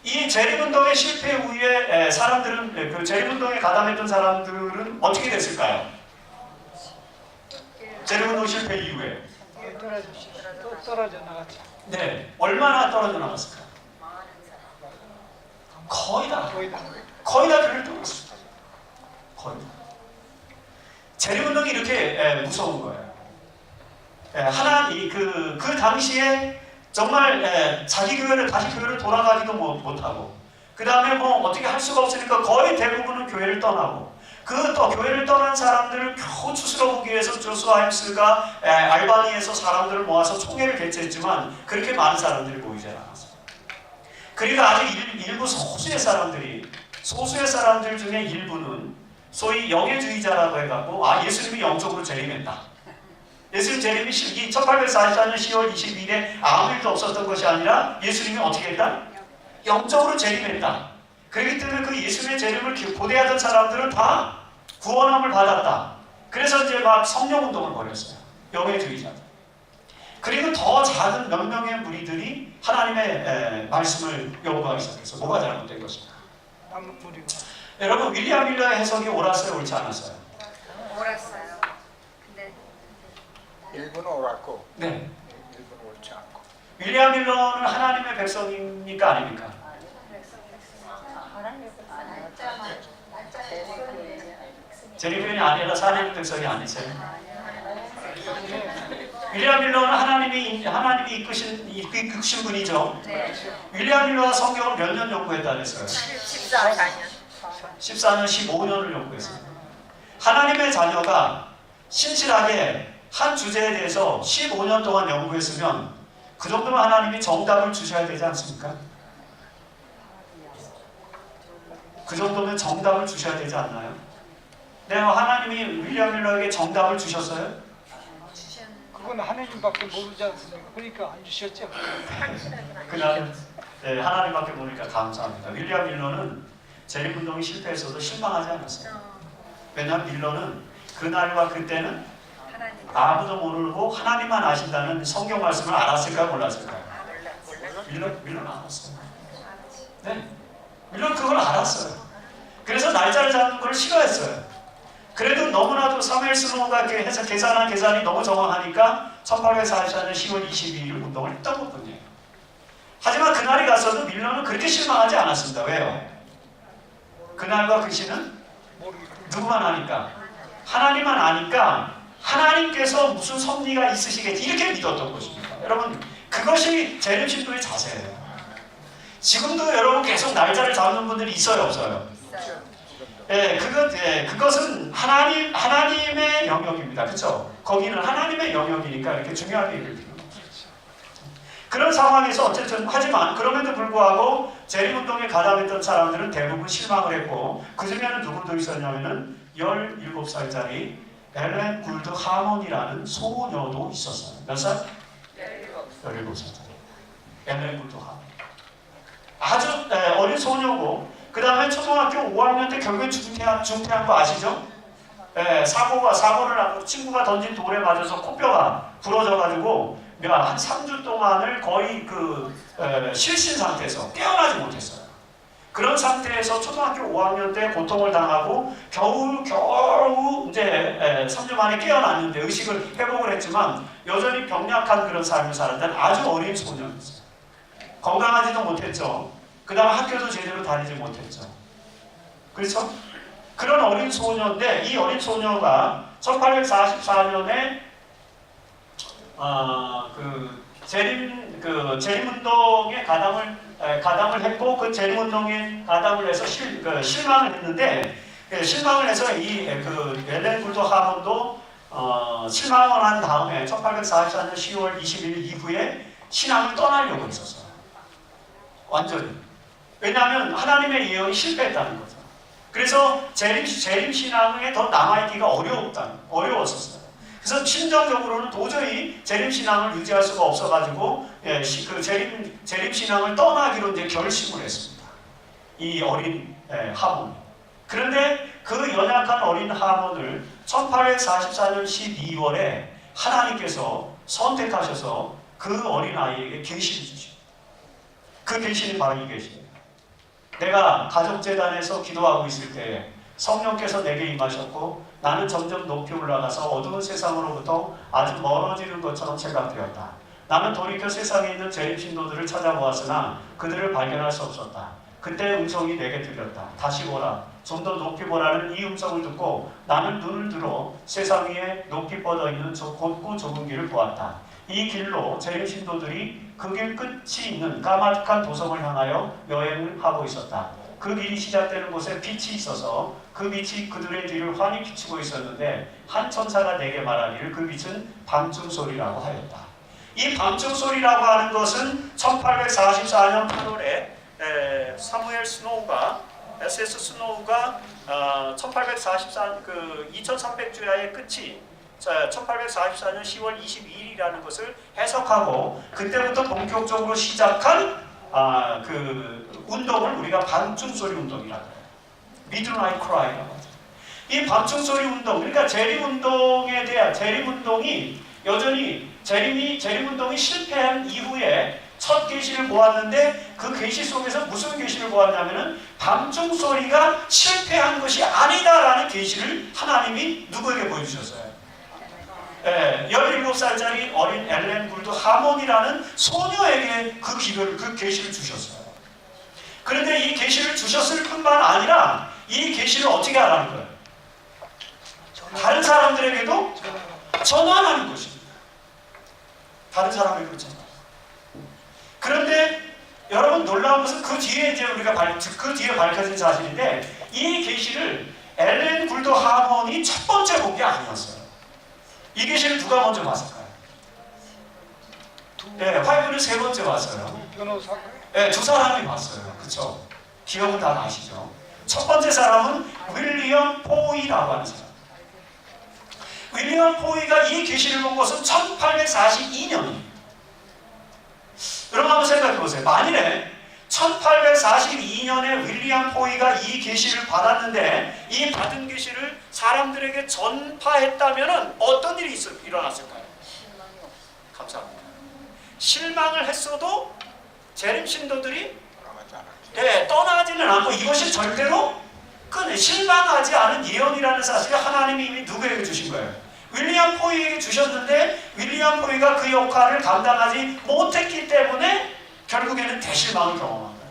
이 재림운동의 실패 후에 사람들은, 그 재림운동에 가담했던 사람들은 어떻게 됐을까요? 재림운동 실패 이후에 떨어져 나갔죠. 네, 얼마나 떨어져 나갔을까요? 거의 다 교회를 떠났습니다. 거의 다. 재림운동이 이렇게 무서운 거예요. 그 당시에 정말 자기 다시 교회를 돌아가기도 못하고, 그 다음에 어떻게 할 수가 없으니까 거의 대부분은 교회를 떠나고, 교회를 떠난 사람들을 겨우 추스러보기 위해서 조슈아 햄스가 알바니에서 사람들을 모아서 총회를 개최했지만 그렇게 많은 사람들이 모이지 않았어요. 그러니까 아주 일부 소수의 사람들 중에 일부는 소위 영예주의자라고 해갖고, 예수님이 영적으로 재림했다. 예수님 재림이 1844년 10월 22일에 아무 일도 없었던 것이 아니라 예수님이 어떻게 했다? 영적으로 재림했다. 그렇기 때문에 그 예수님의 재림을 고대하던 사람들은 다 구원함을 받았다. 그래서 이제 막 성령운동을 벌였어요. 영예주의자들. 그리고 더 작은 몇 명의 무리들이 하나님의 말씀을 연구하기 시작했어요. 뭐가 잘못된 것인가? 여러분, 윌리엄 밀러의 해석이 옳았어요, 옳지 않았어요? 옳았어요. 근데 일부는 옳았고, 네. 일부는 옳지 않고. 윌리엄 밀러는 하나님의 백성입니까, 아닙니까? 재림교인이 아니라 하나님의 백성이 아니세요? 윌리엄 밀러는 하나님이 이끄신 분이죠. 네. 윌리엄 밀러가 성경을 몇 년 연구했다 그랬어요? 14년, 15년을 연구했어요. 하나님의 자녀가 신실하게 한 주제에 대해서 15년 동안 연구했으면 그 정도면 하나님이 정답을 주셔야 되지 않습니까? 그 정도면 정답을 주셔야 되지 않나요? 네, 하나님이 윌리엄 밀러에게 정답을 주셨어요? 그건 하나님밖에 모르지 않습니까? 그러니까 안 주셨죠. 그날 하나님밖에 모르니까 감사합니다. 윌리엄 밀러는 재림운동이 실패했어도 실망하지 않았어요. 왜냐하면 밀러는 그날과 그때는 아무도 모르고 하나님만 아신다는 성경 말씀을 알았을까요? 몰랐을까요? 밀러는 알았어요. 네, 밀러는 그걸 알았어요. 그래서 날짜를 잡는 걸 싫어했어요. 그래도 너무나도 사무엘 스노우가 해서 계산한 계산이 너무 정확하니까 1844년 10월 22일 운동을 했던 것뿐이에요. 하지만 그날이 가서도 밀러는 그렇게 실망하지 않았습니다. 왜요? 그날과 그 시는 누구만 아니까? 하나님만 아니까 하나님께서 무슨 섭리가 있으시겠지 이렇게 믿었던 것입니다. 여러분, 그것이 재림신도의 자세예요. 지금도 여러분 계속 날짜를 잡는 분들이 있어요, 없어요? 그것은 하나님의 영역입니다. 그렇죠? 거기는 하나님의 영역이니까 이렇게 중요하게 얘기를 드리는 거죠. 그런 상황에서 어쨌든 하지만 그럼에도 불구하고 재림운동에 가담했던 사람들은 대부분 실망을 했고, 그 중에는 누구도 있었냐면은 17살짜리 엘렌 굴드 하몬이라는 소녀도 있었어요. 몇 살? 17살짜리 엘렌 굴드 하몬. 아주 어린 소녀고, 그 다음에 초등학교 5학년 때 결국엔 중퇴한 거 아시죠? 사고를 하고 친구가 던진 돌에 맞아서 코뼈가 부러져가지고 한 3주 동안을 거의 실신 상태에서 깨어나지 못했어요. 그런 상태에서 초등학교 5학년 때 고통을 당하고 겨우 이제 3주 만에 깨어났는데 의식을 회복을 했지만 여전히 병약한 그런 삶을 살았던 아주 어린 소년이었어요. 건강하지도 못했죠. 그 다음 학교도 제대로 다니지 못했죠. 그렇죠? 그런 어린 소녀인데 이 어린 소녀가 1844년에 재림운동에 가담을 했고 그 재림운동에 가담을 해서 실망을 했는데 실망을 해서 이 엘렌 굴도 하몬도 실망을 한 다음에 1844년 10월 20일 이후에 신앙을 떠나려고 했었어요. 완전히. 왜냐하면 하나님의 예언이 실패했다는 거죠. 그래서 재림 신앙에 더 남아있기가 어려웠었어요. 그래서 심정적으로는 도저히 재림 신앙을 유지할 수가 없어가지고 재림 신앙을 떠나기로 이제 결심을 했습니다. 이 어린 하몬. 그런데 그 연약한 어린 하몬을 1844년 12월에 하나님께서 선택하셔서 그 어린 아이에게 계시를 주십니다. 그 계시는 바로 이 계시입니다. 내가 가족재단에서 기도하고 있을 때 성령께서 내게 임하셨고 나는 점점 높이 올라가서 어두운 세상으로부터 아주 멀어지는 것처럼 생각되었다. 나는 돌이켜 세상에 있는 재림 신도들을 찾아보았으나 그들을 발견할 수 없었다. 그때 음성이 내게 들렸다. 다시 보라. 좀 더 높이 보라는 이 음성을 듣고 나는 눈을 들어 세상 위에 높이 뻗어 있는 좁고 좁은 길을 보았다. 이 길로 재림 신도들이 그 길 끝이 있는 까마득한 도성을 향하여 여행을 하고 있었다. 그 길이 시작되는 곳에 빛이 있어서 그 빛이 그들의 뒤를 환히 비추고 있었는데 한 천사가 내게 말하기를 그 빛은 밤중 소리라고 하였다. 이 밤중 소리라고 하는 것은 1844년 8월에 사무엘 스노우가 SS 스노우가 2300주야의 끝이 1844년 10월 22일이라는 것을 해석하고 그때부터 본격적으로 시작한 운동을 우리가 밤중 소리 운동이라고 해요. Midnight Cry라고 하죠. 이 밤중 소리 운동, 그러니까 재림 운동에 대한 재림 운동이 여전히 재림 운동이 실패한 이후에 첫 계시를 보았는데 그 계시 속에서 무슨 계시를 보았냐면은 밤중 소리가 실패한 것이 아니다라는 계시를 하나님이 누구에게 보여주셨어요? 17살짜리 어린 엘렌 굴드 하몬이라는 소녀에게 그 계시를 주셨어요. 그런데 이 계시를 주셨을 뿐만 아니라 이 계시를 어떻게 하라는 거예요? 다른 사람들에게도 전하라는 것입니다. 다른 사람에게도 전하. 그런데 여러분 놀라운 것은 그 뒤에 이제 우리가 그 뒤에 밝혀진 사실인데 이 계시를 엘렌 굴드 하몬이 첫 번째 본 게 아니었어요. 이 계시를 누가 먼저 봤을까요? 화이브는 세 번째 봤어요. 변호사. 두 사람이 봤어요. 그렇죠? 기억은 다 나시죠? 첫 번째 사람은 윌리엄 포이라고 하는 사람. 윌리엄 포이가 이 계시를 본 것은 1842년입니다. 여러분 한번 생각해 보세요. 만일에 1842년에 윌리엄 포이가 이 계시를 받았는데 이 받은 계시를 사람들에게 전파했다면 어떤 일이 일어났을까요? 감사합니다. 실망을 했어도 재림 신도들이 떠나지는 않고 이것이 절대로 실망하지 않은 예언이라는 사실을 하나님이 이미 누구에게 주신 거예요? 윌리엄 포이에게 주셨는데 윌리엄 포이가 그 역할을 감당하지 못했기 때문에 결국에는 대실망을 경험한 거예요.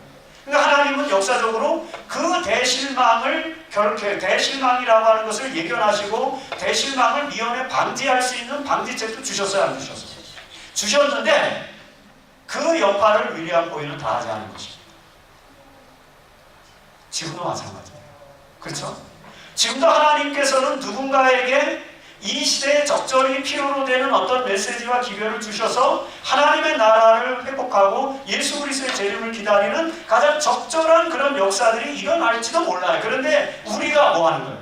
그러니까 하나님은 역사적으로 그 대실망이라고 하는 것을 예견하시고 대실망을 미연에 방지할 수 있는 방지책도 주셨어요, 안 주셨어요? 주셨는데 그 역할을 윌리엄 포이는 다 하지 않은 것입니다. 지금도 마찬가지예요. 그렇죠? 지금도 하나님께서는 누군가에게 이 시대에 적절히 필요로 되는 어떤 메시지와 기별을 주셔서 하나님의 나라를 회복하고 예수 그리스도의 재림을 기다리는 가장 적절한 그런 역사들이 일어날지도 몰라요. 그런데 우리가 뭐 하는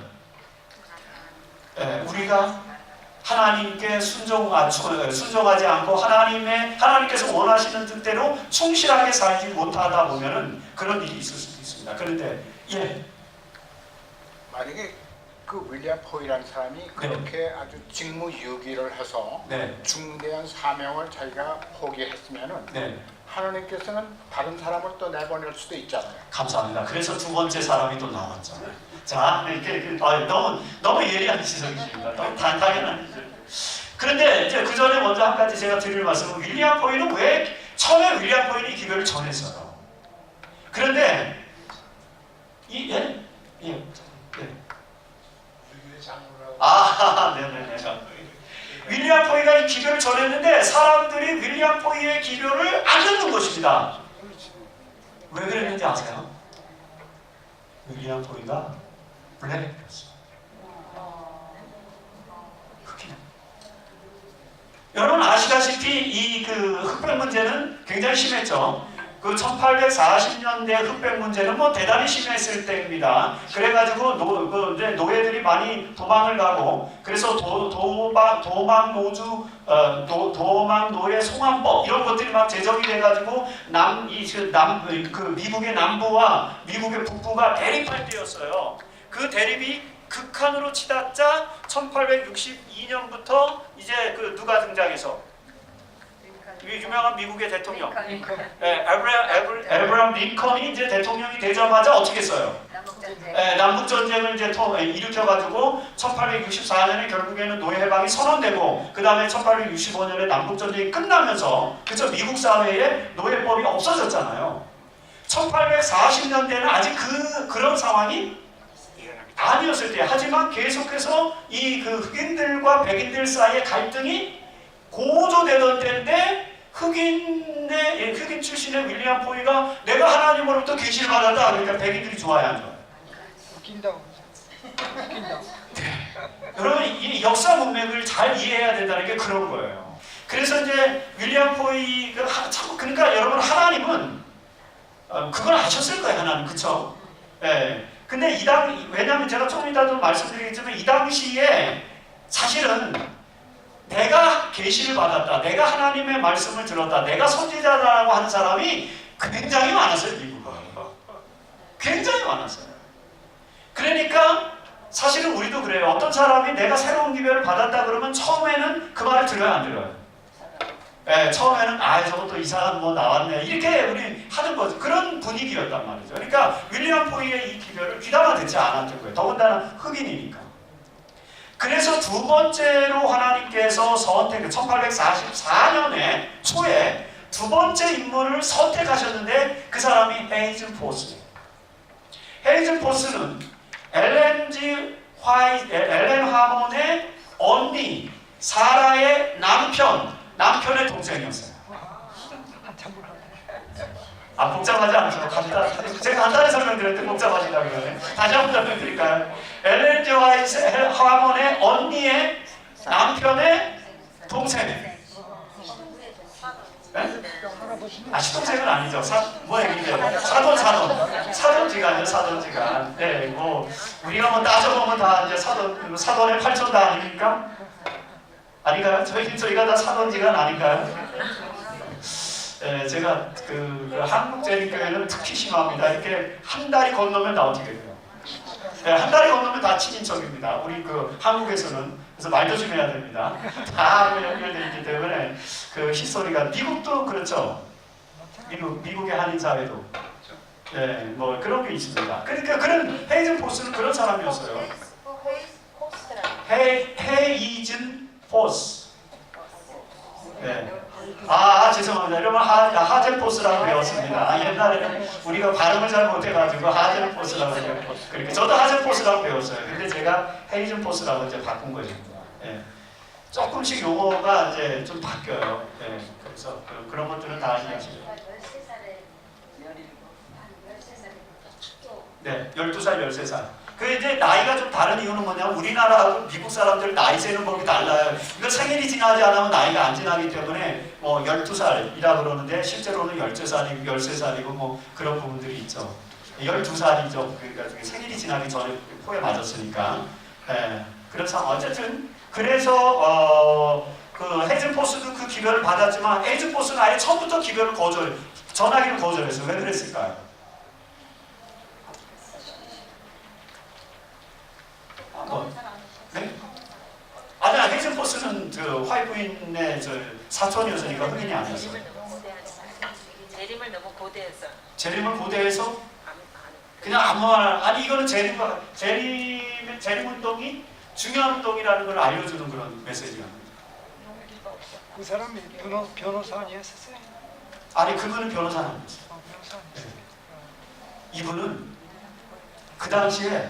거예요? 우리가 하나님께 순종하지 않고 하나님께서 원하시는 뜻대로 충실하게 살지 못하다 보면은 그런 일이 있을 수도 있습니다. 그런데 만약에 그 윌리엄 포이라는 사람이 그렇게 아주 직무유기를 해서 네. 중대한 사명을 자기가 포기했으면은 네. 하나님께서는 다른 사람을 또 내보낼 수도 있잖아요. 감사합니다. 그래서 두 번째 사람이 또 나왔죠. 자, 이렇게 너무 예리한 지적이십니다. 너무 당연한 지적. 그런데 이제 그 전에 먼저 한 가지 제가 드릴 말씀은 윌리엄 포이는 왜 처음에 윌리엄 포이는 이 기별을 전했어요. 그런데 예? 네네네. 윌리엄 포이가 이 기별을 전했는데 사람들이 윌리엄 포이의 기별을 안 듣는 것입니다. 왜 그랬는지 아세요? 윌리엄 포이가 블랙이었어요. 흑인. 여러분 아시다시피 이 그 흑백 문제는 굉장히 심했죠. 그 1840년대 흑백 문제는 뭐 대단히 심했을 때입니다. 그래가지고 노예들이 많이 도망을 가고 그래서 도망 노예 송환법 이런 것들이 막 제정이 돼가지고 미국의 남부와 미국의 북부가 대립할 때였어요. 그 대립이 극한으로 치닫자 1862년부터 이제 그 누가 등장해서 유명한 미국의 대통령 에브라함 링컨이 이제 대통령이 되자마자 어떻게 했어요? 남북 전쟁을 이제 일으켜가지고 1864년에 결국에는 노예 해방이 선언되고 그 다음에 1865년에 남북 전쟁이 끝나면서 그죠 미국 사회에 노예법이 없어졌잖아요. 1840년대는 아직 그런 상황이 아니었을 때 하지만 계속해서 이 그 흑인들과 백인들 사이의 갈등이 고조되던 때인데 흑인 출신의 윌리엄 포이가 내가 하나님으로부터 계시를 받았다. 그러니까 백인들이 좋아요, 안 좋아요? 웃긴다고. 여러분 이 역사 문맥을 잘 이해해야 된다는 게 그런 거예요. 그래서 이제 윌리엄 포이 그러니까 여러분 하나님은 그걸 아셨을 거예요, 하나님, 그렇죠? 예. 근데 왜냐하면 제가 조금 이따도 말씀드리겠지만 이 당시에 사실은 내가 계시를 받았다, 내가 하나님의 말씀을 들었다, 내가 선지자라고 하는 사람이 굉장히 많았어요, 미국은. 굉장히 많았어요. 그러니까 사실은 우리도 그래요. 어떤 사람이 내가 새로운 기별을 받았다 그러면 처음에는 그 말을 들어요, 안 들어요? 네, 처음에는 저것도 이상한 뭐 나왔네 이렇게 우리 하는 거죠. 그런 분위기였단 말이죠. 그러니까 윌리엄 포이의 이 기별을 귀담아 듣지 않았던 거예요. 더군다나 흑인이니까. 그래서 두 번째로 하나님께서 1844년에 초에 두 번째 인물을 선택하셨는데 그 사람이 헤이즌 포스. 헤이즌 포스는 엘렌 하몬의 언니 사라의 남편의 동생이었어요. 복잡하지 않죠? 제가 간단히 설명드렸는데 복잡하시다고 그러네. 다시 한번 설명드릴까요? 엘렌 하몬의 언니의 남편의 동생. 네? 시동생은 아니죠. 사돈지간이요, 사돈지간. 네, 뭐 우리가 뭐 따져보면 다 이제 사돈의 팔촌 다 아닙니까? 아닌가요? 저희가 다 사돈지간 아닌가요? 네, 제가 그 한국제일교회는 특히 심합니다. 이렇게 한 달이 건너면 다 어떻게 돼요? 네, 한 달이 건너면 다 친인척입니다. 우리 그 한국에서는 그래서 말 조심해야 됩니다. 다 연결되어 있기 때문에 그 히스토리가 미국도 그렇죠. 미국의 한인 사회도 네, 뭐 그런 게 있습니다. 그러니까 그런 헤이즌 포스는 그런 사람이었어요. 헤이즌 포스. 네. 죄송합니다. 여러분 하젠포스라고 배웠습니다. 옛날에는 우리가 발음을 잘 못해가지고 하젠포스라고 그렇게 저도 하젠포스라고 배웠어요. 근데 제가 헤이즌포스라고 이제 바꾼 것입니다. 예. 조금씩 용어가 이제 좀 바뀌어요. 예. 그래서 그런 것들은 다 아시죠. 네, 12살, 13살. 그 이제 나이가 좀 다른 이유는 뭐냐면 우리나라하고 미국 사람들 나이 세는 법이 달라요. 이거 생일이 지나지 않으면 나이가 안 지나기 때문에 뭐 12살이라 그러는데 실제로는 12살이고 13살이고 뭐 그런 부분들이 있죠. 12살이죠. 그러니까 생일이 지나기 전에 포에 맞았으니까. 네, 그런 상황. 어쨌든 그래서 그 헤이즌 포스도 그 기별을 받았지만 헤이즌 포스는 아예 처음부터 기별을 전하기를 거절했어요. 왜 그랬을까요? 부인의 저 사촌이었으니까 흑인이 아니었어요. 재림을 너무 고대해서. 재림을 고대해서 그냥 아무 말 아니 이거는 재림 운동이 중요한 운동이라는 걸 알려주는 그런 메시지가. 그 사람이 변호사 아니었어요? 아니 그분은 변호사는 아니었어요. 변호사 아니었어요? 이분은 그 당시에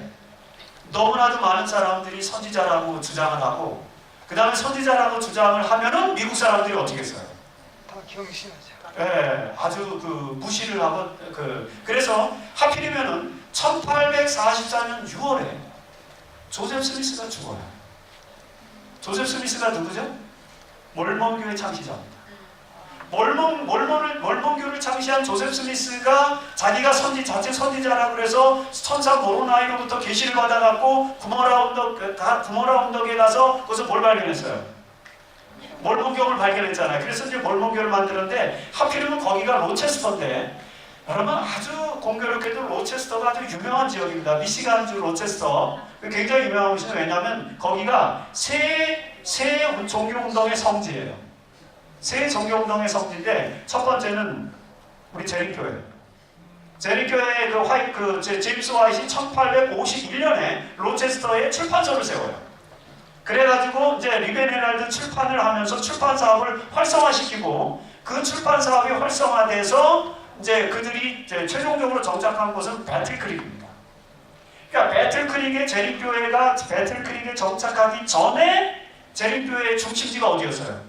너무나도 많은 사람들이 선지자라고 주장을 하고 그 다음에 선지자라고 주장을 하면은 미국 사람들이 어떻게 했어요? 다 경신하죠. 예, 아주 그 무시를 하고 그래서 하필이면은 1844년 6월에 조셉 스미스가 죽어요. 조셉 스미스가 누구죠? 몰몬교회 창시자입니다. 몰몬교를 창시한 조셉 스미스가 자기가 자체 선지자라고 그래서 천사 모로나이로부터 계시를 받아갖고 구모라 언덕에 가서 거기서 뭘 발견했어요? 몰몬교를 발견했잖아요. 그래서 이제 몰몬교를 만들었는데 하필이면 거기가 로체스터인데 여러분 아주 공교롭게도 로체스터가 아주 유명한 지역입니다. 미시간주 로체스터 굉장히 유명한 곳이죠. 왜냐하면 거기가 새 종교운동의 성지예요. 새 종교운동의 성지인데 첫 번째는 우리 재림교회. 재림교회 제임스 화이트이 1851년에 로체스터에 출판소를 세워요. 그래가지고 이제 리베네랄드 출판을 하면서 출판 사업을 활성화시키고 그 출판 사업이 활성화돼서 이제 그들이 이제 최종적으로 정착한 곳은 배틀크릭입니다. 그러니까 배틀크릭에 정착하기 전에 재림교회의 중심지가 어디였어요?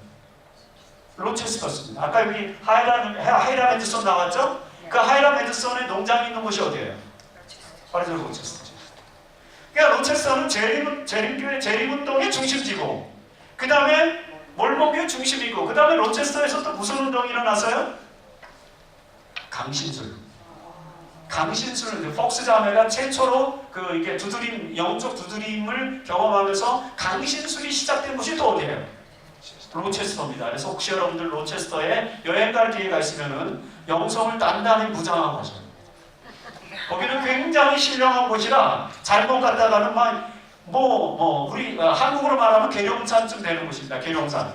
로체스터였습니다. 아까 여기 하이라 메드손 나왔죠? 그 하이라 메드손의 농장이 있는 곳이 어디예요? 바로 로체스터. 그러니까 로체스터는 재림교회 재림운동의 중심지고 그 다음에 몰몬교의 중심이고 그 다음에 로체스터에서 또 무슨 운동이 일어났어요? 강신술. 폭스 자매가 최초로 이게 영적 두드림을 경험하면서 강신술이 시작된 곳이 또 어디예요? 로체스터입니다. 그래서 혹시 여러분들 로체스터에 여행 갈 기회가 있으면은 영성을 단단히 무장하고 가셔요. 거기는 굉장히 신령한 곳이라 잘못 갔다가는 우리 한국으로 말하면 계룡산쯤 되는 곳입니다. 계룡산.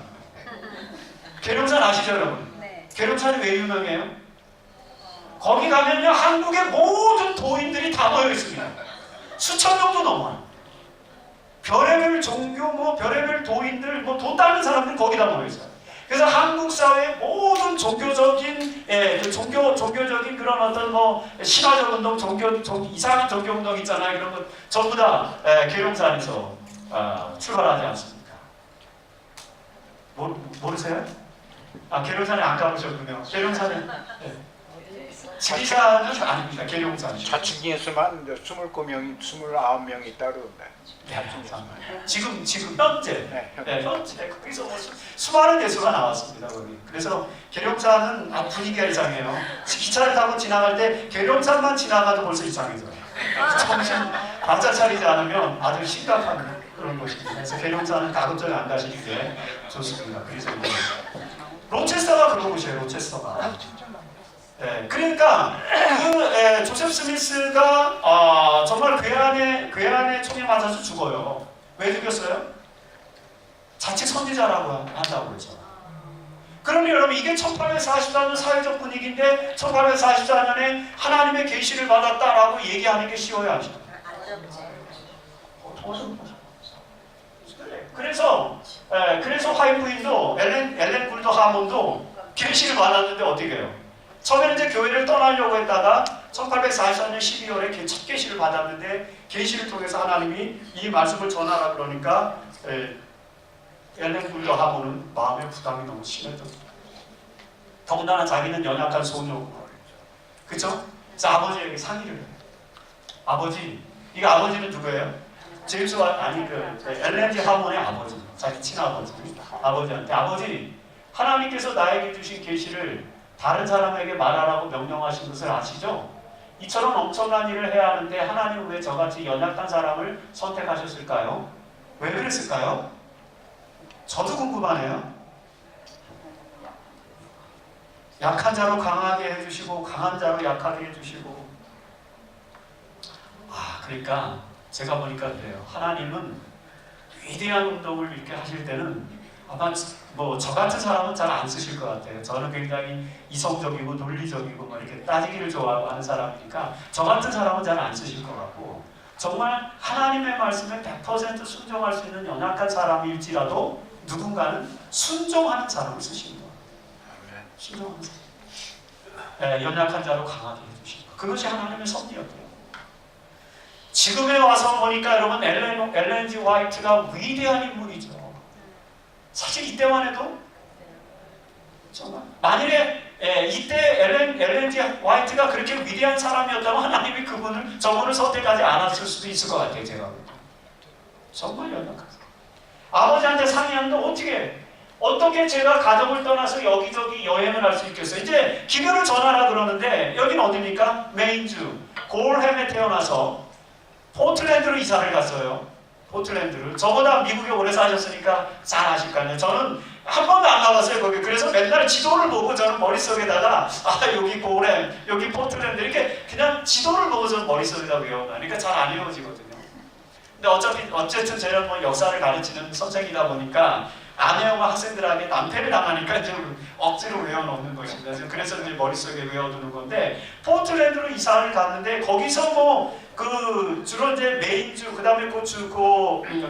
계룡산 아시죠, 여러분? 네. 계룡산이 왜 유명해요? 거기 가면요 한국의 모든 도인들이 다 모여 있습니다. 수천 명도 넘어요. 별의별 종교, 별의별 도인들, 돈 따는 사람들 거기다 모여 있어요. 그래서 한국 사회의 모든 종교적인 그런 어떤 신화적 운동, 이상한 종교 운동 있잖아요. 그런 것 전부 다 계룡산에서 출발하지 않습니까? 모르세요? 계룡산에 안 가보셨군요. 계룡산은 지리산은 아닙니다. 계룡산. 자칭 예수만 29명이 있다 그러는데. 지금 현재 거기서 수많은 예수가 나왔습니다. 거기. 그래서 계룡산은 분위기가 이상해요. 기차를 타고 지나갈 때 계룡산만 지나가도 벌써 이상해져요. 정신 반짝 차리지 않으면 아주 심각한 그런 곳입니다. 그래서 계룡산은 가급적이 안 가시는 게 좋습니다. 그래서 로체스터가 그런 곳이에요. 로체스터가. 그러니까 조셉 스미스가 정말 괴한의 총에 맞아서 죽어요. 왜 죽였어요? 자체 선지자라고 한다고 그러죠. 그러면 여러분 이게 1844년 사회적 분위기인데 1844년에 하나님의 계시를 받았다라고 얘기하는 게 쉬워요, 안 쉬워요? 그래서 화이트부인도 엘렌 굴더 하몬도 계시를 받았는데 어떻게 해요? 처음에는 이제 교회를 떠나려고 했다가 1844년 12월에 첫 계시를 받았는데 계시를 통해서 하나님이 이 말씀을 전하라 그러니까 엘렌 굴더 하몬은 마음의 부담이 너무 심해졌어요. 더군다나 자기는 연약한 소녀고 그렇죠? 그래서 아버지에게 상의를 해요. 아버지는 누구예요? 제임스와 엘렌 지 하몬의 아버지, 자기 친아버지한테 아버지 하나님께서 나에게 주신 계시를 다른 사람에게 말하라고 명령하신 것을 아시죠? 이처럼 엄청난 일을 해야 하는데 하나님은 왜 저같이 연약한 사람을 선택하셨을까요? 왜 그랬을까요? 저도 궁금하네요. 약한 자로 강하게 해주시고 강한 자로 약하게 해주시고 그러니까 제가 보니까 그래요. 하나님은 위대한 운동을 이렇게 하실 때는 아마 뭐 저 같은 사람은 잘 안 쓰실 것 같아요. 저는 굉장히 이성적이고 논리적이고 뭐 이렇게 따지기를 좋아하고 하는 사람이니까 저 같은 사람은 잘 안 쓰실 것 같고, 정말 하나님의 말씀에 100% 순종할 수 있는 연약한 사람일지라도 누군가는 순종하는 사람을 쓰시는 거예요. 순종하는 사람. 연약한 자로 강하게 해주시는 거. 그것이 하나님의 섭리였고요. 지금에 와서 보니까 여러분 엘렌 G 화이트가 위대한 인물이죠. 사실 이때만 해도 정말 만일에 이때 엘렌 G 화이트가 그렇게 위대한 사람이었다면 하나님이 저분을 선택하지 않았을 수도 있을 것 같아요. 제가 정말 연약한 사람. 아버지한테 상의하는데 어떻게 제가 가정을 떠나서 여기저기 여행을 할 수 있겠어요? 이제 기별을 전하라 그러는데 여기는 어디입니까? 메인주 골햄에 태어나서 포틀랜드로 이사를 갔어요. 포틀랜드를. 저보다 미국에 오래 사셨으니까 잘 아실 거 아니에요. 저는 한 번도 안 가봤어요 거기. 그래서 맨날 지도를 보고 저는 머릿속에다가 여기 골햄, 여기 포틀랜드 이렇게 그냥 지도를 보고 저는 머릿속에다 외워놔니까 잘 안 외워지거든요. 근데 어쨌든 제가 뭐 역사를 가르치는 선생이다 보니까 아내와 학생들에게 낭패를 당하니까 좀 억지로 외워놓는 것입니다. 그래서 이제 머릿속에 외워두는 건데, 포틀랜드로 이사를 갔는데 거기서 주로 이제 메인주, 그 다음에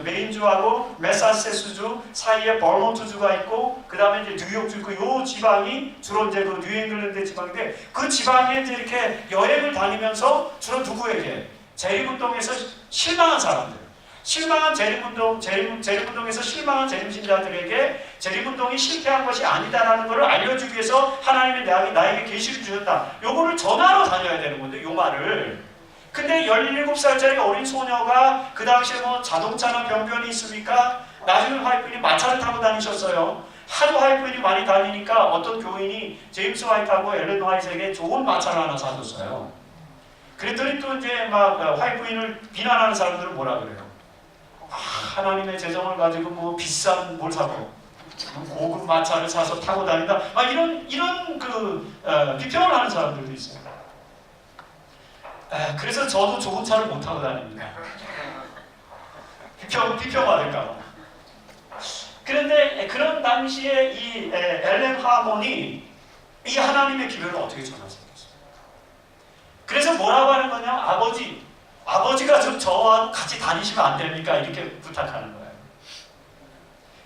메인주하고 매사추세츠주 사이에 버몬트주가 있고, 그 다음에 이제 뉴욕주 있고, 요 지방이 주로 이제 그 뉴잉글랜드 지방인데, 그 지방에 이제 이렇게 여행을 다니면서 주로 누구에게? 재림운동에서 실망한 사람들. 실망한 재림운동에서 실망한 재림신자들에게 재림운동이 실패한 것이 아니다라는 것을 알려주기 위해서 하나님이 나에게 계시를 주셨다. 요거를 전하러 다녀야 되는 건데, 요 말을. 근데 17살짜리 어린 소녀가 그 당시에 뭐 자동차나 병변이 있습니까? 나중에 화이트인이 마차를 타고 다니셨어요. 하도 화이트인이 많이 다니니까 어떤 교인이 제임스 화이트하고 엘렌 화이트에게 좋은 마차를 하나 사줬어요. 그랬더니 또 이제 막 화이트인을 비난하는 사람들은 뭐라 그래요? 하나님의 재정을 가지고 뭐 비싼 뭘 사고 고급 마차를 사서 타고 다닌다. 이런 비평을 하는 사람들도 있어요. 그래서 저도 좋은 차를 못 타고 다닙니다. 비평받을까 봐. 그런데 그런 당시에 이 엘렌 하몬이 이 하나님의 기별을 어떻게 전하셨겠어요? 그래서 뭐라고 하는 거냐? 아버지가 좀 저와 같이 다니시면 안 됩니까? 이렇게 부탁하는 거예요.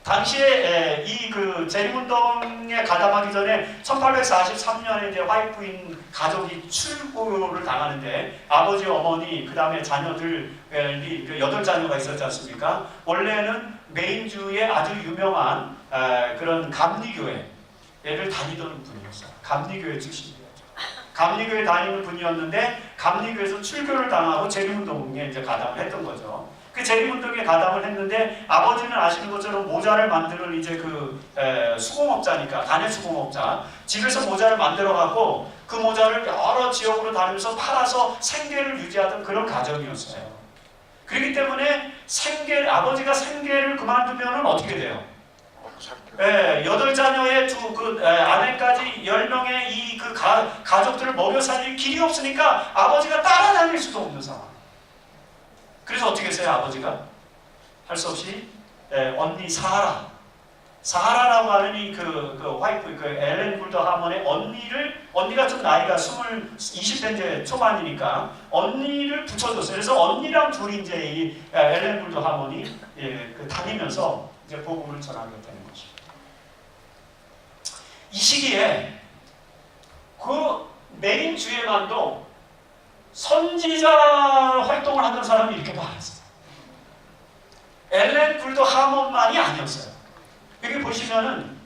당시에 이 재림운동에 가담하기 전에 1843년에 이제 화이트인 가족이 출고를 당하는데, 아버지, 어머니, 그 다음에 자녀들이 8자녀가 있었지 않습니까? 원래는 메인주의 아주 유명한 그런 감리교회를 다니던 분이었어요. 감리교회 출신이었죠. 감리교회 다니는 분이었는데, 감리교회에서 출교를 당하고 재림운동에 이제 가담을 했던 거죠. 그 재림운동에 가담을 했는데, 아버지는 아시는 것처럼 모자를 만드는 이제 수공업자니까, 가내 수공업자. 집에서 모자를 만들어갖고 그 모자를 여러 지역으로 다니면서 팔아서 생계를 유지하던 그런 가정이었어요. 그렇기 때문에 아버지가 생계를 그만두면은 어떻게 돼요? 8자녀의 아내까지 10명의 가족들을 먹여 살릴 길이 없으니까 아버지가 따라다닐 수도 없는 상황. 그래서 어떻게 했어요? 아버지가 할 수 없이 언니 사하라라고 하는 이 엘렌 굴더 하몬의 언니가 좀 나이가 20대 이제 초반이니까 언니를 붙여줬어요. 그래서 언니랑 둘이 이제 이 엘렌 굴더 하몬이 다니면서 이제 복음을 전하게 되는 것입니다. 이 시기에 메인 주에만도 선지자 활동을 하는 사람이 이렇게 많았어요. 엘렌 굴더 하몬만이 아니었어요. 여기 보시면은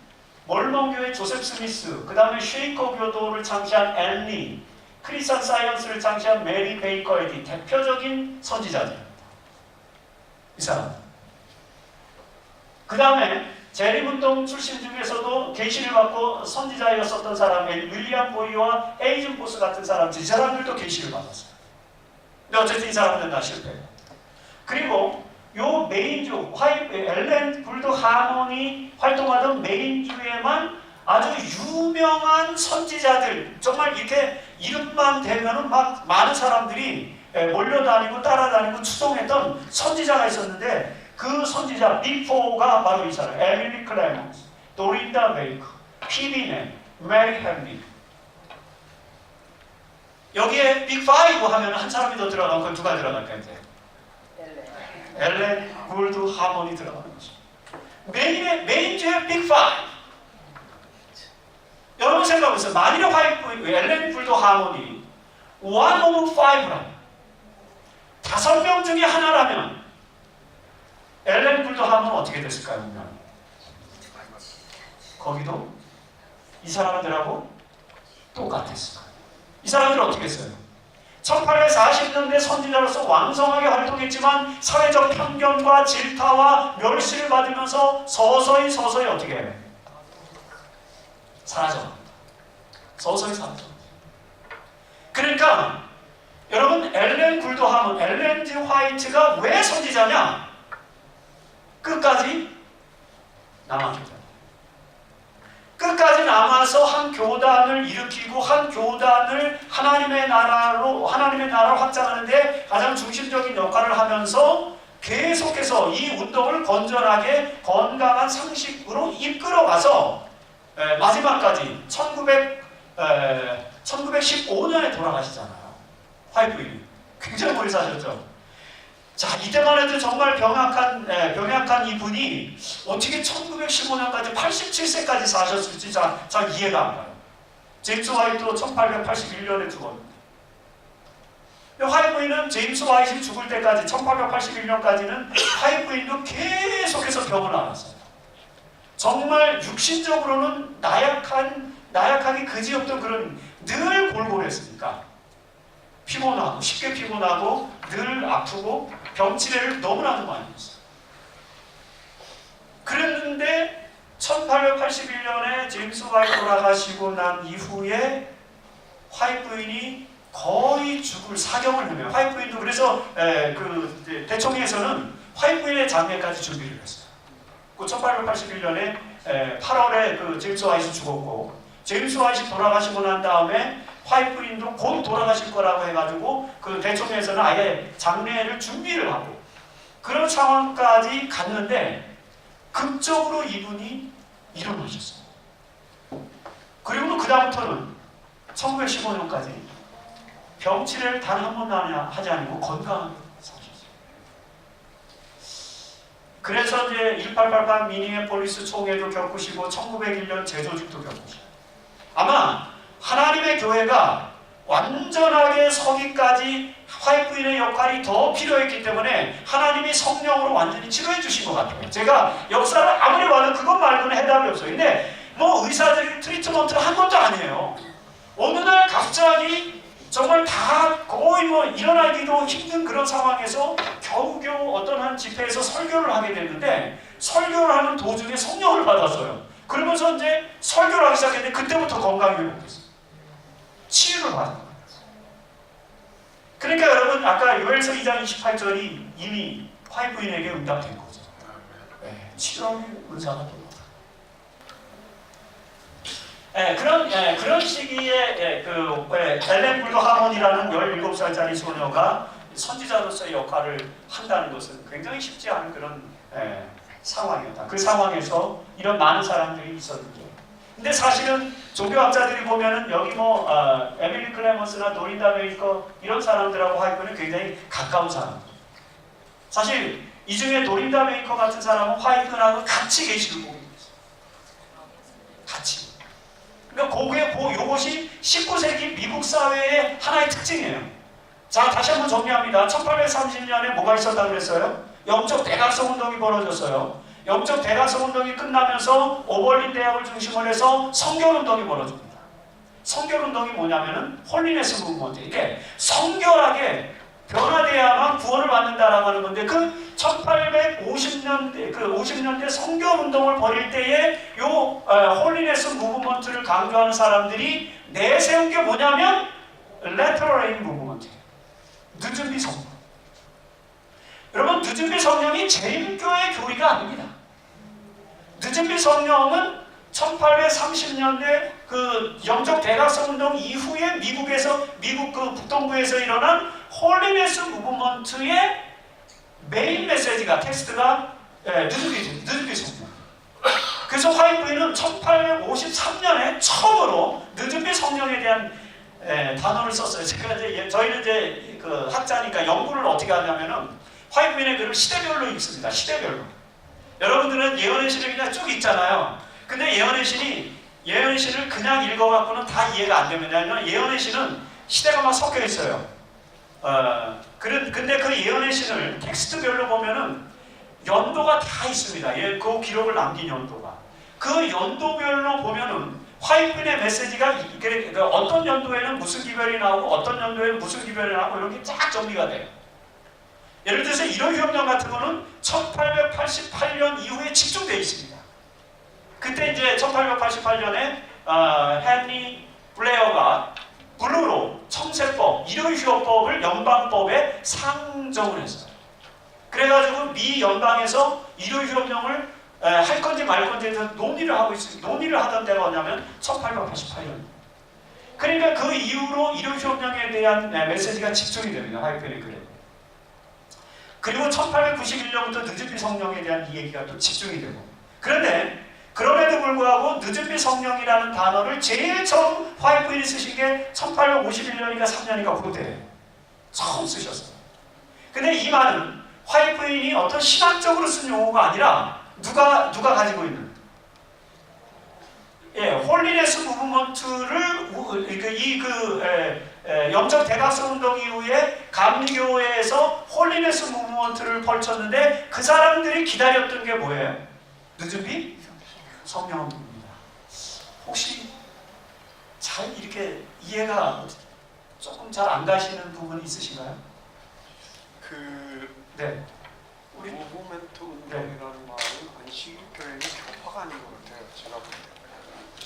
몰몬교회 조셉 스미스, 그 다음에 쉐이커 교도를 창시한 앤리, 크리스천 사이언스를 창시한 메리 베이커 에디, 대표적인 선지자들입니다. 이 사람. 그 다음에 재림운동 출신 중에서도 계시를 받고 선지자였었던 사람, 윌리엄 보이와 에이즌 포스 같은 사람들, 이 사람들도 계시를 받았어요. 근데 어쨌든 이 사람들은 다 실패해요. 그리고 요 메인주, 엘렌 굴더 하몬이 활동하던 메인주에만 아주 유명한 선지자들, 정말 이렇게 이름만 대면은 막 많은 사람들이 몰려다니고 따라다니고 추종했던 선지자가 있었는데, 그 선지자 빅4가 바로 이 사람. 에밀리 클레먼스, 도린다 베이커, 피비네, 메리 햄리. 여기에 빅5 하면 한 사람이 더 들어가면 그건 누가 들어갈까요? 이제? 엘렌 굴드 하몬이 들어가는 거죠. 메인 중에 빅5. 여러분 생각해보세요. 만일에 엘렌 굴드 하몬이 one of five라면 5명 중에 하나라면 엘렌 굴드 하몬은 어떻게 됐을까요? 분명 거기도 이 사람들하고 똑같았을 거예요. 이 사람들은 어떻게 했어요? 1840년대 선지자로서 왕성하게 활동했지만 사회적 편견과 질타와 멸시를 받으면서 서서히 어떻게 해요? 사라져갑니다. 서서히 사라져갑니다. 그러니까 여러분 엘렌 굴드 하몬, 엘렌 G 화이트가 왜 선지자냐? 끝까지 남았기 때문에. 끝까지 남아서 한 교단을 일으키고 한 교단을 하나님의 나라를 확장하는데 가장 중심적인 역할을 하면서 계속해서 이 운동을 건전하게 건강한 상식으로 이끌어가서 마지막까지 1915년에 돌아가시잖아요. 화이트윙이 굉장히 오래 사셨죠. 자, 이때만 해도 정말 병약한 이분이 어떻게 1915년까지 87세까지 사셨을지 잘 이해가 안 가요. 제임스 화이트도 1881년에 죽었는데 화이트윙은 제임스 화이트이 죽을 때까지 1881년까지는 화이트윙도 계속해서 병을 앓았어요. 정말 육신적으로는 나약하기 그지없던 그런 늘 골골했으니까 피곤하고 쉽게 피곤하고 늘 아프고 병치레를 너무나도 많이 했어요. 그랬는데 1881년에 제임스 화이트 돌아가시고 난 이후에 화이트윙이 거의 죽을 사경을 헤매요. 화이트윙도 그래서 그 대총회에서는 화이트윙의 장례까지 준비를 했어요. 그 1881년에 8월에 그 제임스 화이트 죽었고 제임스 화이트 돌아가시고 난 다음에 화이트윙도 곧 돌아가실 거라고 해가지고 그 대총회에서는 아예 장례를 준비를 하고 그런 상황까지 갔는데 극적으로 이분이 일어나셨어요. 그리고 그 다음부터는 1915년까지 병치레를 단 한 번도 하지 않고 건강하게 사셨어요. 그래서 이제 1888 미니애폴리스 총회도 겪으시고 1901년 재조직도 겪으시고 아마 하나님의 교회가 완전하게 서기까지 화이트윙의 역할이 더 필요했기 때문에 하나님이 성령으로 완전히 치료해 주신 것 같아요. 제가 역사를 아무리 봐도 그것 말고는 해답이 없어요. 근데 뭐 의사들이 트리트먼트를 한 것도 아니에요. 어느 날 갑자기 정말 다 거의 뭐 일어나기도 힘든 그런 상황에서 겨우겨우 어떤 한 집회에서 설교를 하게 됐는데 설교를 하는 도중에 성령을 받았어요. 그러면서 이제 설교를 하기 시작했는데 그때부터 건강이 회복됐어요. 치유를 받은 거예요. 그러니까 여러분 아까 요엘서 2장 28절이 이미 화이트윙에게 응답된 거죠. 치료의 은사가 또 그런 시기에 엘렌 굴드 하몬이라는 17살짜리 소녀가 선지자로서의 역할을 한다는 것은 굉장히 쉽지 않은 그런 상황이었다. 그 상황에서 이런 많은 사람들이 있었는데 근데 사실은 종교학자들이 보면은 여기 뭐 에밀리 클레먼스나 도린다 베이커 이런 사람들하고 화이트는 굉장히 가까운 사람들. 사실 이 중에 도린다 베이커 같은 사람은 화이트하고 같이 계시를 보고 있어요. 같이. 그러니까 요것이 19세기 미국 사회의 하나의 특징이에요. 자, 다시 한번 정리합니다. 1830년에 뭐가 있었다고 그랬어요? 영적 대각성 운동이 벌어졌어요. 영적 대각성 운동이 끝나면서 오벌린 대학을 중심으로 해서 성결 운동이 벌어집니다. 성결 운동이 뭐냐면은 홀리네스 무브먼트. 이게 성결하게 변화돼야만 구원을 받는다라고 하는 건데 그 1850년대 성결 운동을 벌일 때에 요 홀리네스 무브먼트를 강조하는 사람들이 내세운 게 뭐냐면 레터럴 레인 무브먼트. 늦은비 성령. 여러분 늦은비 성령이 제일교회 교리가 아닙니다. 늦은비 성령은 1830년대 그 영적 대각성 운동 이후에 미국 그 북동부에서 일어난 홀리네스 무브먼트의 메인 메시지가 텍스트가 늦은비 성령. 그래서 화이트는 1853년에 처음으로 늦은비 성령에 대한 단어를 썼어요. 제가 저희는 이제 그 학자니까 연구를 어떻게 하냐면은 화이트의 글을 시대별로 읽습니다. 시대별로. 여러분들은 예언의 신을 그냥 쭉 읽잖아요. 근데 예언의 신을 그냥 읽어갖고는 다 이해가 안 되면, 왜냐하면 예언의 신은 시대가 막 섞여 있어요. 근데 그 예언의 신을 텍스트별로 보면은 연도가 다 있습니다. 그 기록을 남긴 연도가. 그 연도별로 보면은 화이트의 메시지가 어떤 연도에는 무슨 기별이 나오고 어떤 연도에는 무슨 기별이 나오고 이런 게 쫙 정리가 돼요. 예를 들어서 1호 혁명 같은 거는 1888년 이후에 집중되어 있습니다. 그때 이제 1888년에 헨리 블레어가 블루로 청세법, 1호 휴업법을 연방법에 상정을 했어요. 그래가지고 미 연방에서 1호 휴업령을 할 건지 말 건지에 대해서 논의를 하고 있습니다. 논의를 하던 때가 뭐냐면 1888년. 그러니까 그 이후로 1호 휴업령에 대한 메시지가 집중이 됩니다. 화이트의 글에. 그리고 1891년부터 늦은비 성령에 대한 이 얘기가 또 집중이 되고. 그런데 그럼에도 불구하고 늦은비 성령이라는 단어를 제일 처음 화이트인이 쓰신 게 1851년인가 3년인가 그때예요. 처음 쓰셨어요. 근데 이 말은 화이트인이 어떤 신학적으로 쓴 용어가 아니라 누가 가지고 있는 홀리네스 무브먼트를 영적 대각성 운동 이후에 감리교회에서 홀리네스 무브먼트를 펼쳤는데 그 사람들이 기다렸던 게 뭐예요? 늦은비 성령입니다. 혹시 잘 이렇게 이해가 조금 잘 안 가시는 부분이 있으신가요? 네. 우리 무브먼트 운동이라는 말은 안식교회의 교파가 아닌 것 같아요. 제가 볼 때.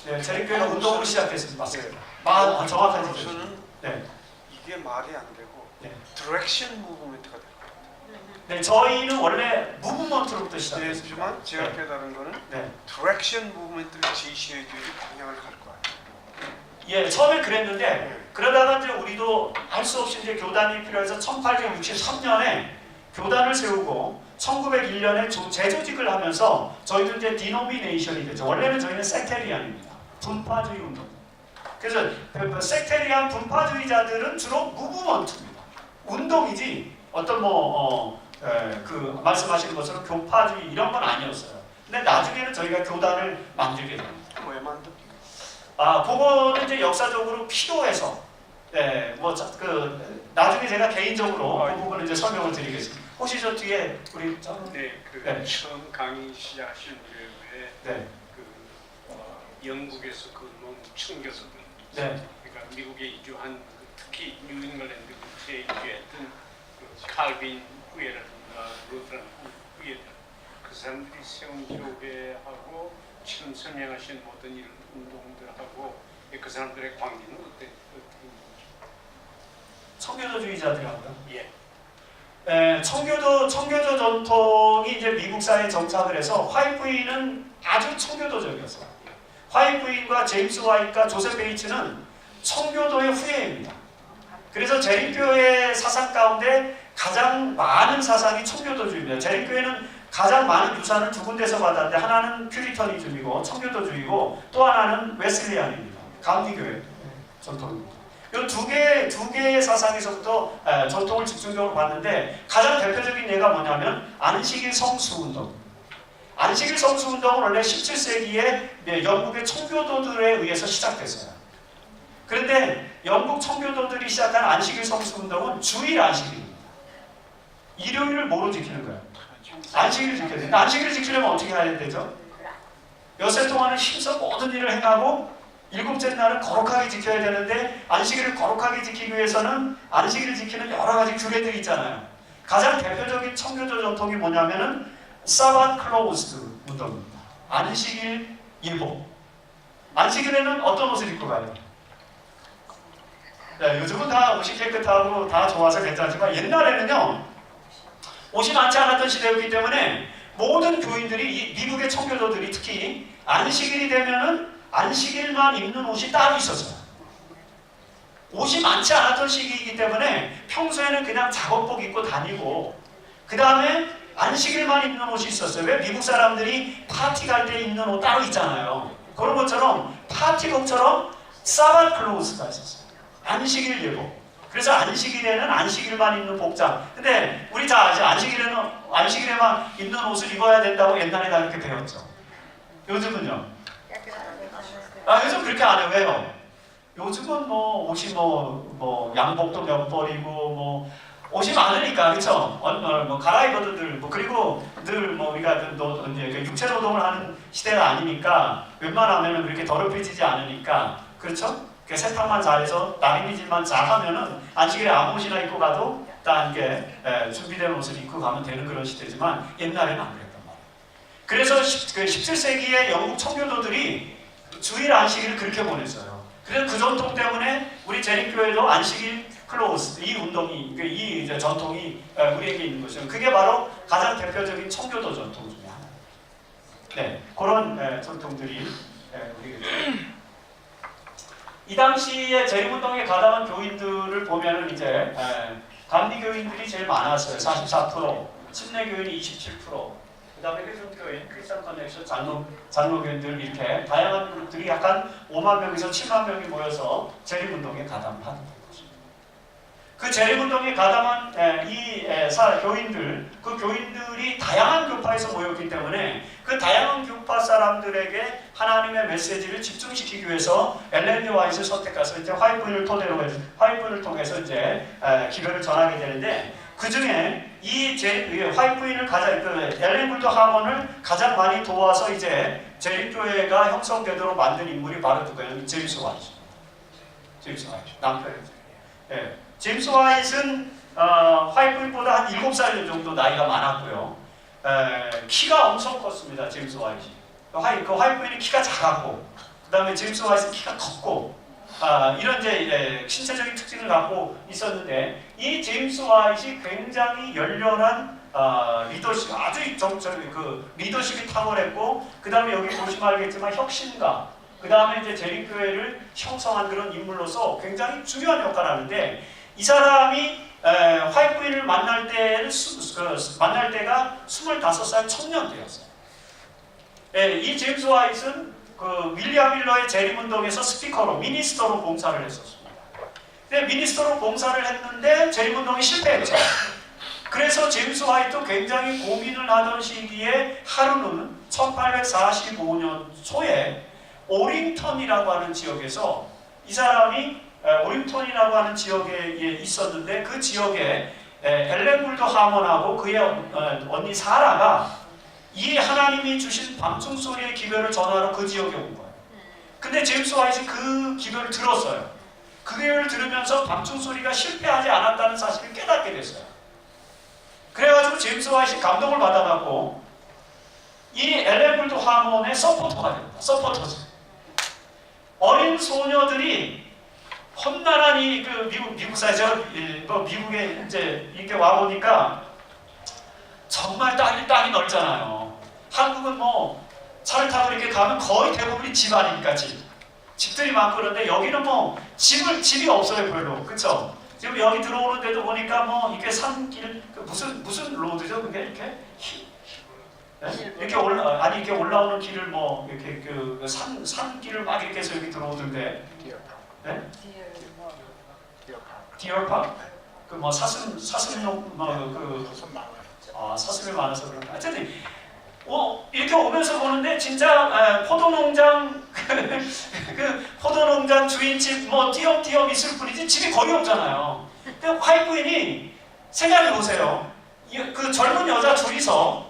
네, 제리교회는 운동으로 시작했습니다. 맞습니다. 정확한 지적이죠. 저는 네. 이게 말이 안 되고 네. 디렉션 무브먼트가 될 것 같아요. 네, 저희는 원래 무브먼트로부터 시작했습니다. 하지만 제가 네. 깨달은 거는 네. 디렉션 무브먼트를 제시해줘야 방향을 갈 거예요. 예, 처음에 그랬는데 그러다가 이제 우리도 할 수 없이 이제 교단이 필요해서 1863년에 교단을 세우고 1901년에 재조직을 하면서 저희도 이제 디노미네이션이 되죠. 원래는 저희는 섹테리안입니다. 분파주의 운동. 그래서 섹테리안 분파주의자들은 주로 무브먼트입니다. 운동이지 어떤 그 말씀하시는 것처럼 교파주의 이런 건 아니었어요. 근데 나중에는 저희가 교단을 만들게 됩니다. 왜 만듭니까? 그거는 이제 역사적으로 필요해서, 나중에 제가 개인적으로 그 부분을 이제 설명을 드리겠습니다. 혹시 저 뒤에 우리 네. 처음 강의 시작하신 후에 네. 영국에서 너무 청교서들, 네. 그러니까 미국에 이주한 특히 뉴잉글랜드 근처에 이주했던 칼빈 후예라든가 루트란 후예들, 그 사람들이 세운 교회하고 처음 선행하신 모든 이런 운동들하고 그 사람들의 관계는 어떻게? 청교도주의자들하고요. 예. 청교도 전통이 이제 미국 사회에 정착을 해서 화이트인은 아주 청교도적이었어요. 화이트인과 제임스 화이트와 조셉 베이츠는 청교도의 후예입니다. 그래서 재림교회 사상 가운데 가장 많은 사상이 청교도주의입니다. 재림교회는 가장 많은 유산을 두 군데서 받았는데 하나는 퓨리터니즘이고 청교도주의고 또 하나는 웨슬리안입니다. 감리교회 전통입니다. 이 두 개의 사상에서부터 전통을 집중적으로 봤는데 가장 대표적인 예가 뭐냐면 안식일 성수운동. 안식일 성수운동은 원래 17세기에 영국의 청교도들에 의해서 시작됐어요. 그런데 영국 청교도들이 시작한 안식일 성수운동은 주일 안식일입니다. 일요일을 뭐로 지키는 거예요? 안식일을 지켜야 돼요. 안식일을 지키려면 어떻게 해야 되죠? 엿새 동안은 힘써 모든 일을 행하고 일곱째 날은 거룩하게 지켜야 되는데 안식일을 거룩하게 지키기 위해서는 안식일을 지키는 여러 가지 규례들이 있잖아요. 가장 대표적인 청교도 전통이 뭐냐면은 사bat 클로스드 운동입니다. 안식일 예복. 안식일에는 어떤 옷을 입고 가요? 네, 요즘은 다 옷이 깨끗하고 다 좋아서 괜찮지만 옛날에는요 옷이 많지 않았던 시대였기 때문에 모든 교인들이 미국의 청교도들이 특히 안식일이 되면은 안식일만 입는 옷이 따로 있었어요. 옷이 많지 않았던 시기이기 때문에 평소에는 그냥 작업복 입고 다니고 그 다음에 안식일만 입는 옷이 있었어요. 왜? 미국 사람들이 파티 갈 때 입는 옷 따로 있잖아요. 그런 것처럼 파티복처럼 사바트 클로스가 있었어요. 안식일 예복. 그래서 안식일에는 안식일만 입는 복장. 근데 우리 다 아죠. 안식일에만 입는 옷을 입어야 된다고 옛날에 다 그렇게 배웠죠. 요즘은요? 요즘 그렇게 안 해요. 왜요? 요즘은 뭐 옷이 뭐 양복도 몇 벌이고 뭐 옷이 많으니까, 그렇죠? 뭐 갈아입어도 그리고 늘 우리가 이제 육체 노동을 하는 시대가 아니니까 웬만하면은 그렇게 더럽혀지지 않으니까, 그렇죠? 세탁만 잘해서 나리미질만 잘하면은 안식일에 아무 옷이나 입고 가도 딱 이게 준비된 옷을 입고 가면 되는 그런 시대지만 옛날에는 안 그랬단 말이에요. 그래서 17세기의 영국 청교도들이 주일 안식일을 그렇게 보냈어요. 그래서 그 전통 때문에 우리 재림교회도 안식일 클로스, 이 운동이, 이 이제 전통이 우리에게 있는 것이죠. 그게 바로 가장 대표적인 청교도 전통 중에 하나예요. 네, 그런 전통들이 우리에게. 이 당시에 재림운동에 가담한 교인들을 보면은 이제 감리 교인들이 제일 많았어요. 44%, 침례 교인이 27%, 그 다음에 회중교인, 크리스천 커넥션, 장로교인들 이렇게 다양한 그룹들이 약간 5만 명에서 7만 명이 모여서 재림운동에 가담을 하는 것입니다. 그 재림운동에 가담한 교인들, 그 교인들이 다양한 교파에서 모였기 때문에 그 다양한 교파 사람들에게 하나님의 메시지를 집중시키기 위해서 엘렌 지 화이트를 선택해서 이제 화이트를 통해서 이제 기별을 전하게 되는데, 그 중에 이 화이트인을 엘렌 굴드 하먼을 가장 많이 도와서 이제 재림교회가 형성되도록 만든 인물이 바로 누구예요? 제임스 화이트입니다. 제임스 화이트, 남편이죠. 예. 제임스 화이트는 화이트보다 한 7살 정도 나이가 많았고요. 키가 엄청 컸습니다. 제임스 화이트. 그 화이트는 키가 작았고, 그 다음에 제임스 화이트는 키가 컸고, 이런 이제 신체적인 특징을 갖고 있었는데, 이 제임스 화이트이 굉장히 열렬한 리더십, 아주 리더십이 탁월했고, 그 다음에 여기 보시면 알겠지만 혁신가, 그 다음에 이제 재림교회를 형성한 그런 인물로서 굉장히 중요한 역할을 하는데, 이 사람이 화이트인을 만날 때가 25살 청년 때였어요. 이 제임스 화이트는 윌리엄 밀러의 재림운동에서 스피커로, 미니스터로 봉사를 했었습니다. 근데 미니스터로 봉사를 했는데 재림운동이 실패했죠. 그래서 제임스 화이트도 굉장히 고민을 하던 시기에 하루는 1845년 초에 오링턴이라고 하는 지역에서, 이 사람이 오링턴이라고 하는 지역에 있었는데, 그 지역에 엘렌 굴드 하먼하고 그의 언니 사라가 이 하나님이 주신 밤중소리의 기별을 전하러 그 지역에 온 거예요. 근데 제임스 화이트는 그 기별을 들었어요. 그 기별을 들으면서 밤중소리가 실패하지 않았다는 사실을 깨닫게 됐어요. 그래가지고 제임스 화이트는 감동을 받아갖고 이 엘렌 굴드 하먼의 서포터가 됩니다. 서포터즈. 어린 소녀들이 험난한 미국 사회죠. 미국에 이제 이렇게 와 보니까 정말 땅이 넓잖아요. 한국은 뭐 차를 타고 이렇게 가면 거의 대부분이 집 아닙니까? 집들이 많고. 그런데 여기는 뭐 집이 없어요, 별로. 그렇죠? 지금 여기 들어오는데도 보니까 뭐 이렇게 산길, 무슨 로드죠? 그게 이렇게 이렇게 이렇게 올라오는 길을 뭐 이렇게 산길을 막 이렇게 해서 여기 들어오던데. 네? 디어파크? 뭐 사슴용 사슴이 많아서 그런가. 어쨌든 이렇게 오면서 보는데 진짜 포도농장 포도농장 주인집 뭐 띄엄띄엄 있을 뿐이지 집이 거의 없잖아요. 근데 화이트인이 생각해 보세요. 그 젊은 여자 둘이서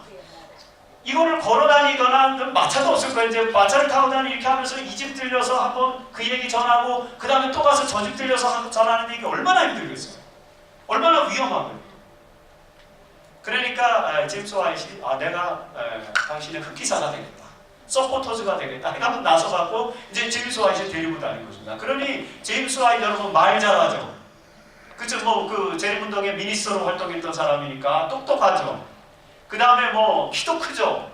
이거를 걸어다니거나 마차도 없을 거예요. 이제 마차를 타고 다니 이렇게 하면서 이 집 들려서 한번 그 얘기 전하고, 그 다음에 또 가서 저 집 들려서 전하는 얘기 얼마나 힘들겠어요. 얼마나 위험하고요. 그러니까 제임스 화이트이 내가 당신의 흑기사가 되겠다, 서포터즈가 되겠다 해가지고 나서갖고 이제 제임스 화이트를 데리고 다닌 것입니다. 그러니 제임스 화이트 여러분 말 잘하죠. 그쵸? 그 재림운동의 미니스터로 활동했던 사람이니까 똑똑하죠. 그 다음에 뭐 키도 크죠.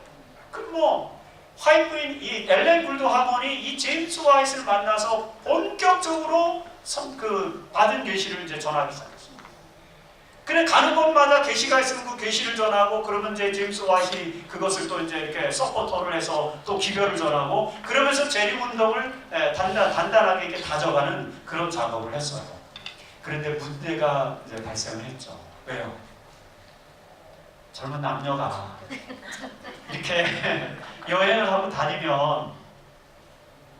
화이트인 이 엘렌 굴드 하먼이 이 제임스 화이트를 만나서 본격적으로 받은 계시를 이제 전하기 시작했습니다. 그래 가는 곳마다 계시가 있으면 그 계시를 전하고 그러면 이제 제임스 화이트이 그것을 또 이제 이렇게 서포터를 해서 또 기별을 전하고 그러면서 재림 운동을 단단하게 이렇게 다져가는 그런 작업을 했어요. 그런데 문제가 이제 발생을 했죠. 왜요? 젊은 남녀가 이렇게 여행을 하고 다니면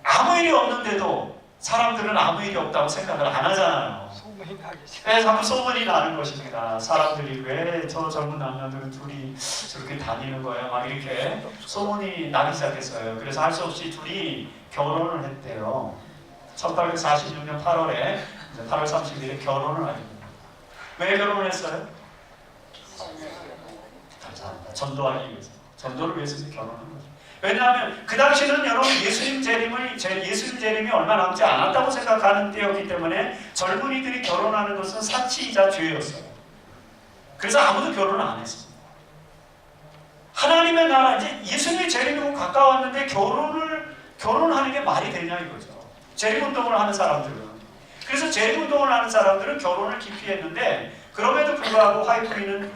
아무 일이 없는데도 사람들은 아무 일이 없다고 생각을 안 하잖아요. 소문이 나겠지. 네, 자꾸 소문이 나는 것입니다. 사람들이 왜 저 젊은 남녀들은 둘이 저렇게 다니는 거야? 막 이렇게 소문이 나기 시작했어요. 그래서 할 수 없이 둘이 결혼을 했대요. 1846년 8월에 8월 30일에 결혼을 하게 됩니다. 왜 결혼을 했어요? 감사합니다. 전도하기 위해서. 전도를 위해서 결혼한 거죠. 왜냐하면 그 당시는 여러분 예수님 재림이 얼마 남지 않았다고 생각하는 때였기 때문에 젊은이들이 결혼하는 것은 사치이자 죄였어요. 그래서 아무도 결혼을 안 했습니다. 하나님의 나라, 이제 예수님의 재림이 가까웠는데 결혼하는 게 말이 되냐 이거죠. 재림운동을 하는 사람들은. 그래서 재림운동을 하는 사람들은 결혼을 기피했는데 그럼에도 불구하고 화이트는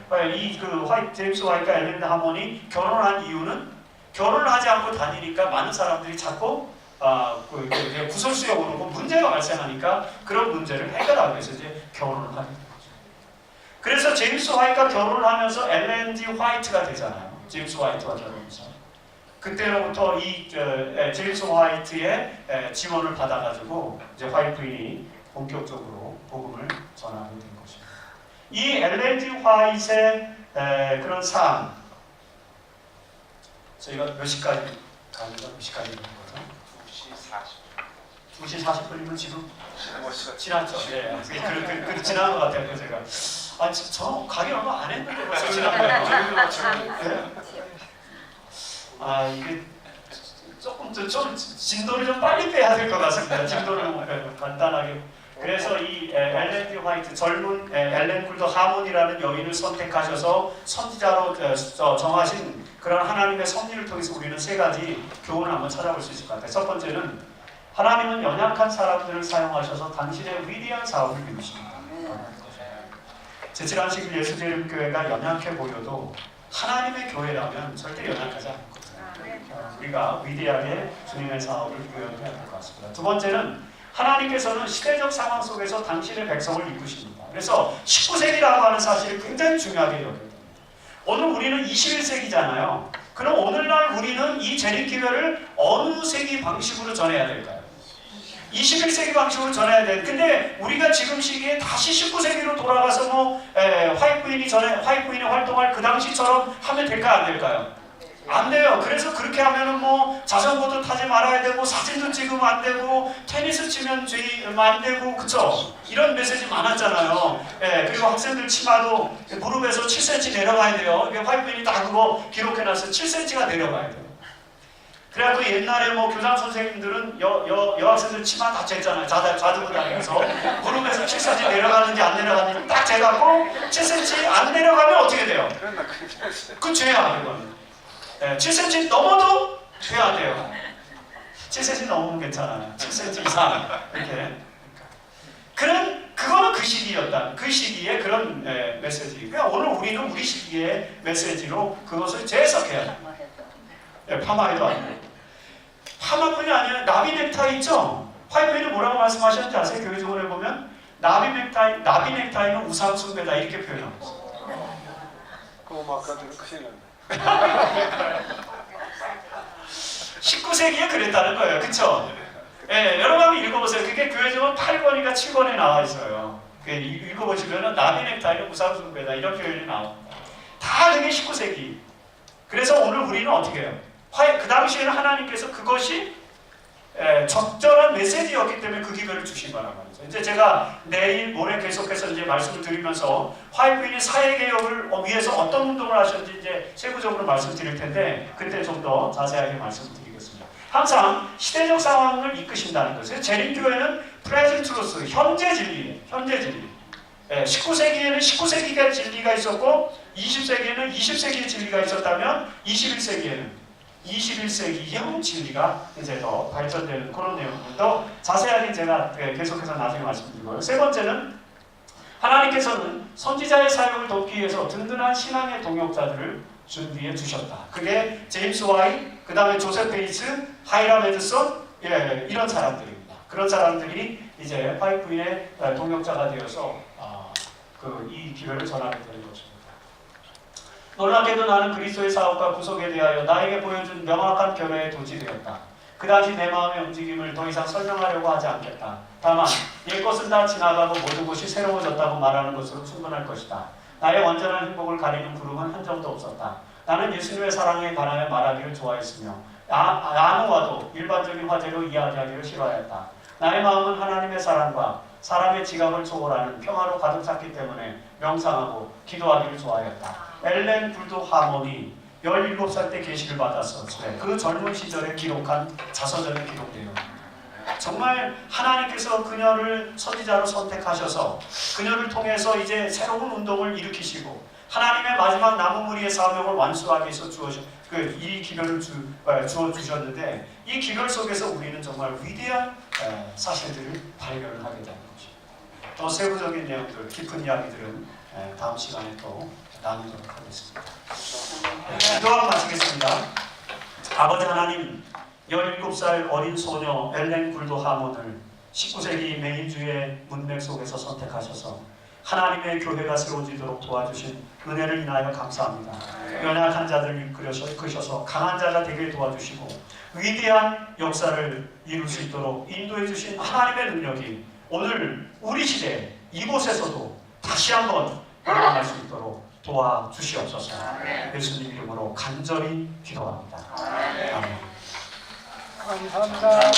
제임스 화이트와 엘렌 하몬이 결혼한 이유는 결혼을 하지 않고 다니니까 많은 사람들이 자꾸 구설수에 오르고 문제가 발생하니까 그런 문제를 해결하기 위해서 이제 결혼을 하게 된 거죠. 그래서 제임스 화이트가 결혼을 하면서 엘렌 G 화이트가 되잖아요. 제임스 화이트와 결혼해서. 그때로부터 이 제임스 화이트의 지원을 받아가지고 이제 화이트 부인이 본격적으로 복음을 전하게 된 것입니다. 이 엘렌 G 화이트의 그런 삶, 저희가 몇 시까지 가는 거? 몇 시까지 있는 거죠? 2시 40분이면 지금 지났죠. 네, 그 지난 것 같아요, 제가. 저 가기 얼마 안 했는데 벌써 지난 거예요. 네. 이게 조금 좀 진도를 좀 빨리 빼야 될 것 같습니다. 진도를 못 빼고 간단하게. 그래서 이 엘렌 G 화이트 젊은 엘렌 굴더 하몬이라는 여인을 선택하셔서 선지자로 정하신 그런 하나님의 섭리를 통해서 우리는 세 가지 교훈을 한번 찾아볼 수 있을 것 같아요. 첫 번째는 하나님은 연약한 사람들을 사용하셔서 당신의 위대한 사업을 이루십니다. 제칠한식 예수재림교회가 연약해 보여도 하나님의 교회라면 절대 연약하지 않거든요. 우리가 위대하게 주님의 사업을 구현해야 될 것 같습니다. 두 번째는 하나님께서는 시대적 상황 속에서 당신의 백성을 이끄십니다. 그래서 19세기라고 하는 사실을 굉장히 중요하게 여겨야 됩니다. 오늘 우리는 21세기잖아요. 그럼 오늘날 우리는 이 재림기회를 어느 세기 방식으로 전해야 될까요? 21세기 방식으로 전해야 돼. 근데 우리가 지금 시기에 다시 19세기로 돌아가서 화이트 부인이 활동할 그 당시처럼 하면 될까요? 안 될까요? 안 돼요. 그래서 그렇게 하면은 자전거도 타지 말아야 되고 사진도 찍으면 안 되고 테니스 치면 안 되고 그쵸? 이런 메시지 많았잖아요. 그리고 학생들 치마도 무릎에서 7cm 내려가야 돼요. 화이트 부인이 다 그거 기록해놨어요. 7cm가 내려가야 돼요. 그래갖고 옛날에 교장 선생님들은 여학생들 치마 다 쟀잖아요. 자전거 다니면서 무릎에서 7cm 내려가는지 안 내려가는지 딱 재갖고 7cm 안 내려가면 어떻게 돼요? 그 죄야 이거는. 7cm 넘어도 돼야 돼요. 7cm 넘으면 괜찮아요. 7cm 이상 이렇게. 그거는 그 시기였다. 그 시기의 그런 메시지. 그러니까 오늘 우리는 우리 시기의 메시지로 그것을 재해석해야 돼요. 파마에도 안 돼요. 파마뿐이 아니라 나비 넥타이 있죠? 화이트는 뭐라고 말씀하셨는지 아세요? 교회 종원에 보면 나비 넥타이는 우상 숭배다 이렇게 표현하고 있어요. 그거 막가지고 큰일 났네. 19세기에 그랬다는 거예요. 그쵸? 여러분 한번 읽어보세요. 그게 교회종은 8권인가 7권에 나와 있어요. 읽어보시면 나비 넥타이는 우상 숭배다 이런 표현이 나옵니다. 다 그게 19세기. 그래서 오늘 우리는 어떻게 해요? 그 당시에는 하나님께서 그것이 적절한 메시지였기 때문에 그 기별을 주신 거란 말이죠. 이제 제가 내일 모레 계속해서 이제 말씀을 드리면서 화이트 부인이 사회개혁을 위해서 어떤 운동을 하셨는지 이제 세부적으로 말씀드릴 텐데 그때 좀 더 자세하게 말씀드리겠습니다. 항상 시대적 상황을 이끄신다는 것이에요. 재림교회는 프레젠트 트루스, 현재 진리. 19세기에는 19세기의 진리가 있었고 20세기에는 20세기의 진리가 있었다면 21세기에는 21세기형 진리가 이제 더 발전되는 그런 내용을 더 자세하게 제가 계속해서 나중에 말씀드리고요. 세 번째는 하나님께서는 선지자의 사역을 돕기 위해서 든든한 신앙의 동역자들을 준비해 주셨다. 그게 제임스 와이, 그 다음에 조셉 베이츠, 하이람 에드슨, 이런 사람들입니다. 그런 사람들이 이제 화이트의 동역자가 되어서 이 기회를 전하게 되는 것입니다. 놀랍게도 나는 그리스도의 사업과 구속에 대하여 나에게 보여준 명확한 견해에 도취되었다. 그다지 내 마음의 움직임을 더 이상 설명하려고 하지 않겠다. 다만 옛것은 다 지나가고 모든 것이 새로워졌다고 말하는 것으로 충분할 것이다. 나의 완전한 행복을 가리는 구름은 한 점도 없었다. 나는 예수님의 사랑에 관하여 말하기를 좋아했으며 아무와도 일반적인 화제로 이야기하기를 싫어하였다. 나의 마음은 하나님의 사랑과 사람의 지각을 초월하는 평화로 가득 찼기 때문에 명상하고 기도하기를 좋아했다. 엘렌 불도 하몬이 17살 때 계시를 받았었을 때 그 젊은 시절에 기록한 자서전에 기록되어 정말 하나님께서 그녀를 선지자로 선택하셔서 그녀를 통해서 이제 새로운 운동을 일으키시고 하나님의 마지막 남은 무리의 사명을 완수하기 위해서 이 기별을 주어 주셨는데 이 기별 속에서 우리는 정말 위대한 사실들을 발견을 하게 되는 것입니다. 더 세부적인 내용들, 깊은 이야기들은 다음 시간에 또 나누도록 하겠습니다. 기도하고 마치겠습니다. 아버지 하나님, 17살 어린 소녀 엘렌 굴도 하몬을 19세기 메인주의 문맥 속에서 선택하셔서 하나님의 교회가 세워지도록 도와주신 은혜를 인하여 감사합니다. 연약한 자들을 이끄셔서 강한 자가 되게 도와주시고 위대한 역사를 이룰 수 있도록 인도해 주신 하나님의 능력이 오늘 우리 시대 이곳에서도 다시 한번 일어날 수 있도록 도와주시옵소서. 예수님 이름으로 간절히 기도합니다. 아멘. 감사합니다.